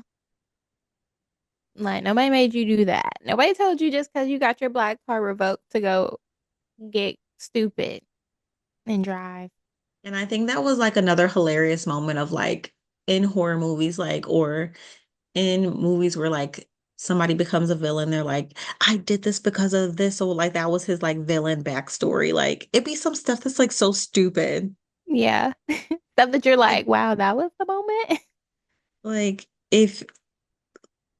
Like nobody made you do that. Nobody told you just because you got your black card revoked to go get stupid and drive. And I think that was like another hilarious moment of like in horror movies, like, or in movies where like somebody becomes a villain, they're like, I did this because of this. So like that was his like villain backstory. Like it'd be some stuff that's like so stupid. Yeah. Stuff that you're Like like, wow, that was the moment. like if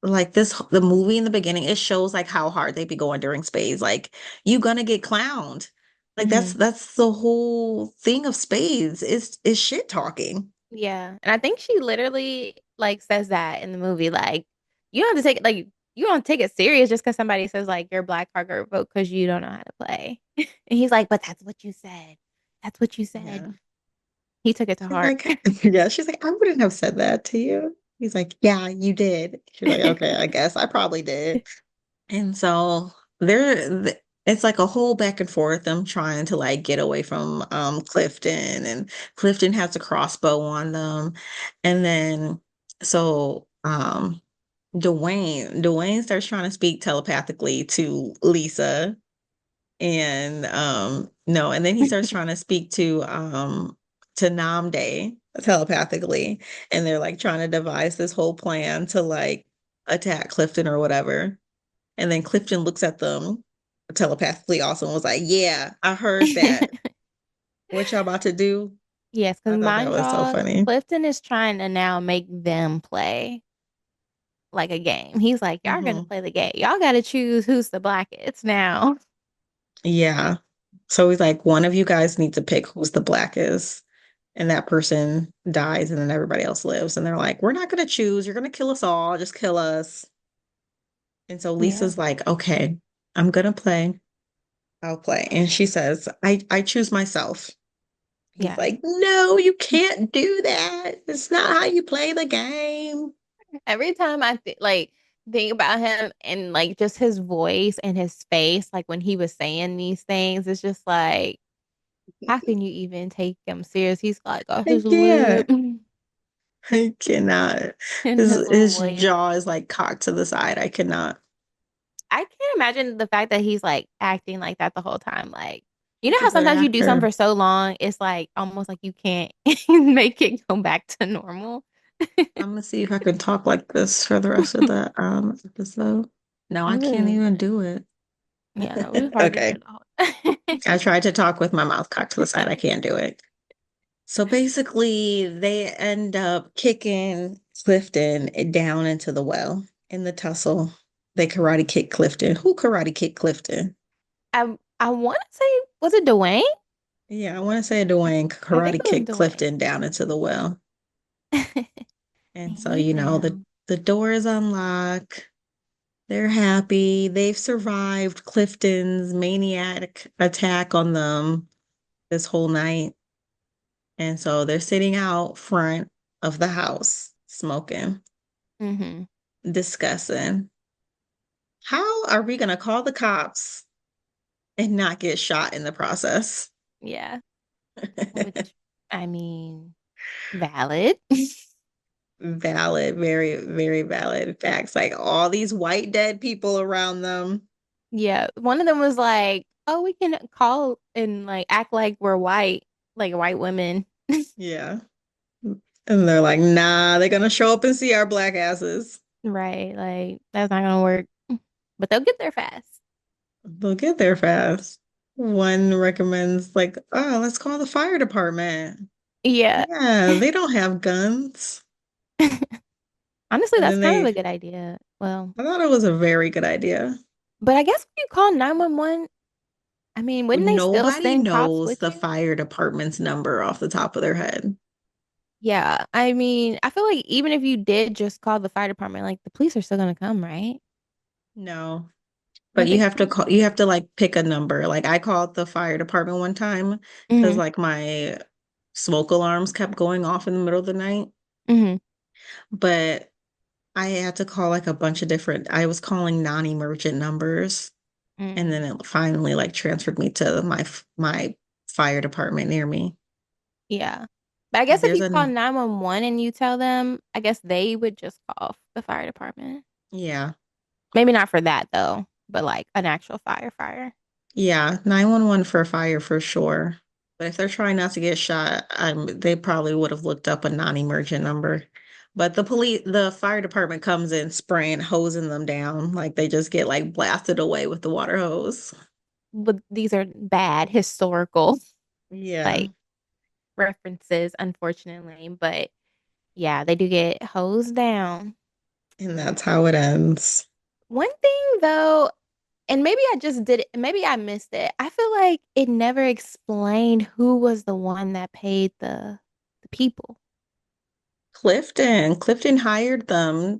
like this the movie in the beginning, it shows like how hard they be going during spades. Like you gonna get clowned. Like that's Hmm. that's the whole thing of spades is shit talking. Yeah. And I think she literally like says that in the movie. Like, you don't have to take it like you don't take it serious just because somebody says like your black card got revoked because you don't know how to play. And he's like, but that's what you said. That's what you said. Yeah. He took it to She's heart. like, yeah, she's like, I wouldn't have said that to you. He's like, yeah, you did. She's like, okay, I guess I probably did. And so it's like a whole back and forth, them trying to like get away from Clifton, and Clifton has a crossbow on them. And then so Dwayne starts trying to speak telepathically to Lisa, and no, and then he starts trying to speak to Namde telepathically, and they're like trying to devise this whole plan to like attack Clifton or whatever. And then Clifton looks at them telepathically also and was like, yeah, I heard that. What y'all about to do? Yes, I because thought that mind was so y'all, funny. Clifton is trying to now make them play like a game. He's like, y'all gonna Hmm. play the game. Y'all gotta choose who's the blackest now. Yeah. So he's like, one of you guys need to pick who's the blackest. And that person dies, and then everybody else lives. And they're like, we're not going to choose. You're going to kill us all. Just kill us. And so Yeah. Lisa's like, okay, I'm going to play. I'll play. And she says, I choose myself. He's Yeah. like, no, you can't do that. It's not how you play the game. Every time I think about him and like just his voice and his face, like when he was saying these things, it's just like, how can you even take him serious? He's like off I his lip can't. I cannot. and His his little his voice. jaw is like cocked to the side. I cannot. I can't imagine the fact that he's like acting like that the whole time. Like, you know He's a how good sometimes you do something actor. for so long, it's like almost like you can't make it go back to normal. I'm gonna see if I can talk like this for the rest of the episode. No, I I'm can't really even like, do it. yeah, no, it was hard to hear Okay. the whole. I tried to talk with my mouth cocked to the side. I can't do it. So basically, they end up kicking Clifton down into the well in the tussle. They karate kick Clifton. Who karate kicked Clifton? I want to say, was it Dwayne? Yeah, I want to say Dwayne I think karate it was kicked Dwayne. Clifton down into the well. And And so, he fell. the door is unlocked. They're happy. They've survived Clifton's maniac attack on them this whole night. And so they're sitting out front of the house smoking, Hmm. discussing how are we going to call the cops and not get shot in the process? Yeah, which I mean, valid. Valid, very, very valid facts. Like all these white dead people around them. Yeah, one of them was like, "Oh, we can call and like act like we're white, like white women." Yeah. And they're like, nah, they're going to show up and see our black asses. Right, like that's not gonna work. But they'll get there fast. They'll get there fast. One recommends, like, oh, let's call the fire department. Yeah. Yeah, they don't have guns. Honestly, And that's then kind of a good idea. Well, I thought it was a very good idea. but I guess when you call 911, I mean, wouldn't they still Nobody send cops knows with the you? fire department's number off the top of their head. Yeah, I mean, I feel like even if you did just call the fire department, like the police are still gonna come, right? No. But Don't you think have to so. call, you have to like pick a number. Like I called the fire department one time because Hmm. like my smoke alarms kept going off in the middle of the night. Hmm. But I had to call like a bunch of different, I was calling non-emergent numbers. And then Hmm. it finally like transferred me to my fire department near me. Yeah. But I Yeah, guess if there's you a call 911 and you tell them, I guess they would just call the fire department. yeah. Maybe not for that though, but like an actual fire. Yeah, 911 for fire for sure. But if they're trying not to get shot, they probably would have looked up a non-emergent number. But the fire department comes in spraying, hosing them down. Like they just get like blasted away with the water hose. But these are bad historical Yeah, like references, unfortunately. But yeah, they do get hosed down. and that's how it ends. One thing though, and maybe I just did it, maybe I missed it. I feel like it never explained who was the one that paid the people. Clifton hired them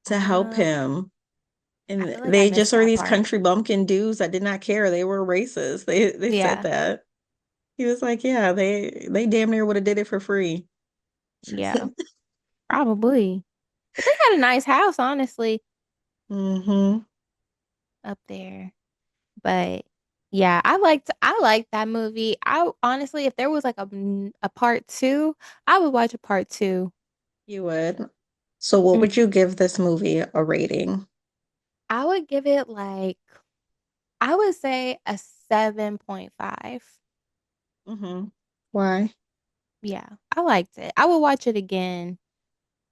to help Uh, him. I And feel like I they missed just are that these part. country bumpkin dudes that did not care. They were racist. They said Yeah, that. He was like, yeah, they damn near would have did it for free. yeah, probably. But they had a nice house, honestly, Hmm. up there. But yeah, I liked that movie. I honestly, if there was like a part two, I would watch a part two. You would. So what Mm. would you give this movie a rating? I would give it like I would say a 7.5. Hmm. Why? Yeah, I liked it. I would watch it again.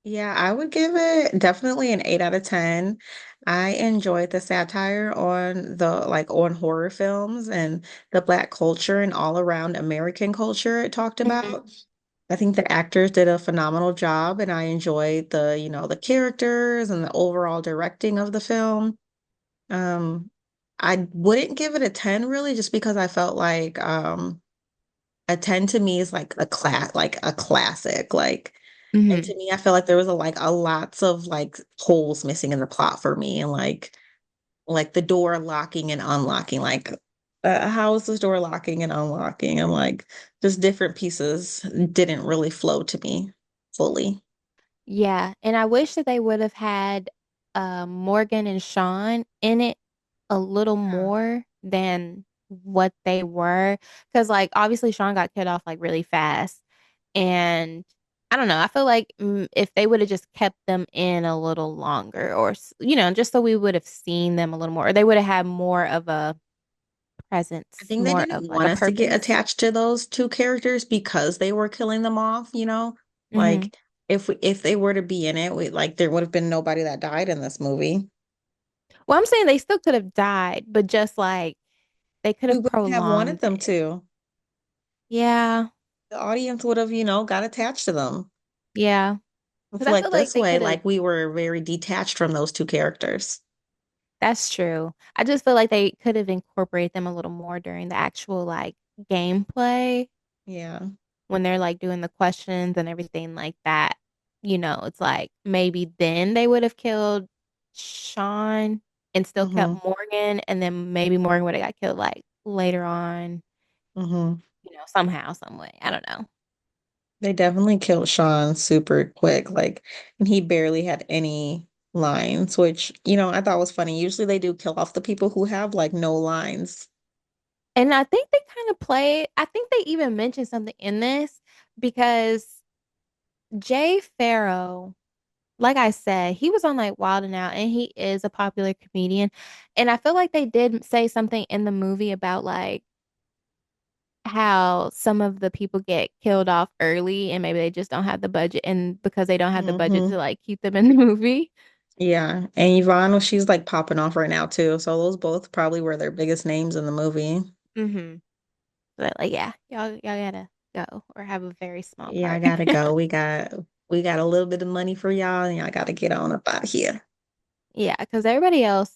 Yeah, I would give it definitely an 8 out of 10. I enjoyed the satire on on horror films and the Black culture and all around American culture it talked Hmm. about. I think the actors did a phenomenal job and I enjoyed the characters and the overall directing of the film. Um, I wouldn't give it a 10 really just because I felt like a 10 to me is like a classic. And Hmm. to me, I feel like there was a lots of like holes missing in the plot for me and like the door locking and unlocking. Like how is this door locking and unlocking? And like just different pieces didn't really flow to me fully. Yeah, and I wish that they would have had Morgan and Sean in it a little Yeah. more than what they were. Because like obviously Sean got killed off like really fast. And I don't know, I feel like if they would have just kept them in a little longer or just so we would have seen them a little more, or they would have had more of a I presence, think they more of didn't like a want us to get purpose. attached to those two characters because they were killing them off, you know? Hmm. Like if they were to be in it, there would have been nobody that died in this movie. Well, I'm saying they still could have died, but just like they could We have wouldn't have wanted prolonged them it. to. Yeah, The audience would have, got attached to them. yeah. I Because feel I like feel like this they way, could have. like we were very detached from those two characters. That's true. I just feel like they could have incorporated them a little more during the actual like gameplay Yeah. when they're like doing the questions and everything like that. It's like maybe then they would have killed Sean and still kept Hmm. Morgan, and then maybe Morgan would have got killed like later on, Hmm. somehow, some way. I don't know. They definitely killed Sean super quick, and he barely had any lines, which, I thought was funny. Usually they do kill off the people who have like no lines. And I think they kind of play, I think they even mentioned something in this because Jay Farrow, like I said, he was on like Wild and Out and he is a popular comedian. And I feel like they did say something in the movie about like how some of the people get killed off early and maybe they just don't have the budget and because they don't have the budget Hmm. to like keep them in the movie. Yeah. And Yvonne, she's like popping off right now too. So those both probably were their biggest names in the movie. Mm-hmm. But like, yeah, y'all gotta go or have a very small Yeah, I part. gotta go. We got a little bit of money for y'all, and y'all gotta get on up out here. Yeah, because everybody else,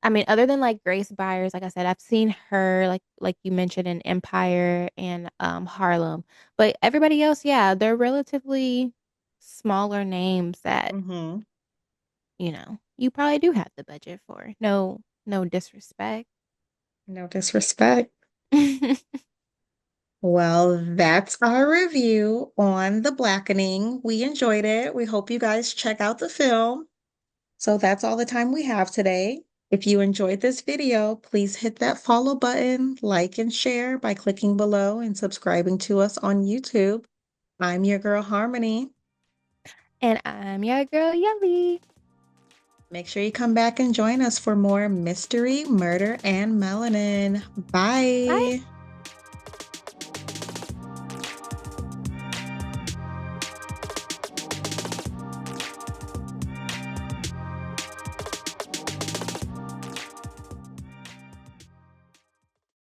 I mean, other than like Grace Byers, like I said, I've seen her like you mentioned in Empire and Harlem. But everybody else, yeah, they're relatively smaller names that, Hmm. you probably do have the budget for. No, no disrespect. No disrespect. Well, that's our review on The Blackening. We enjoyed it. We hope you guys check out the film. So that's all the time we have today. If you enjoyed this video, please hit that follow button, like and share by clicking below and subscribing to us on YouTube. I'm your girl, Harmony. And I'm your girl, Yelly. Make sure you come back and join us for more mystery, murder, and melanin. Bye. Bye.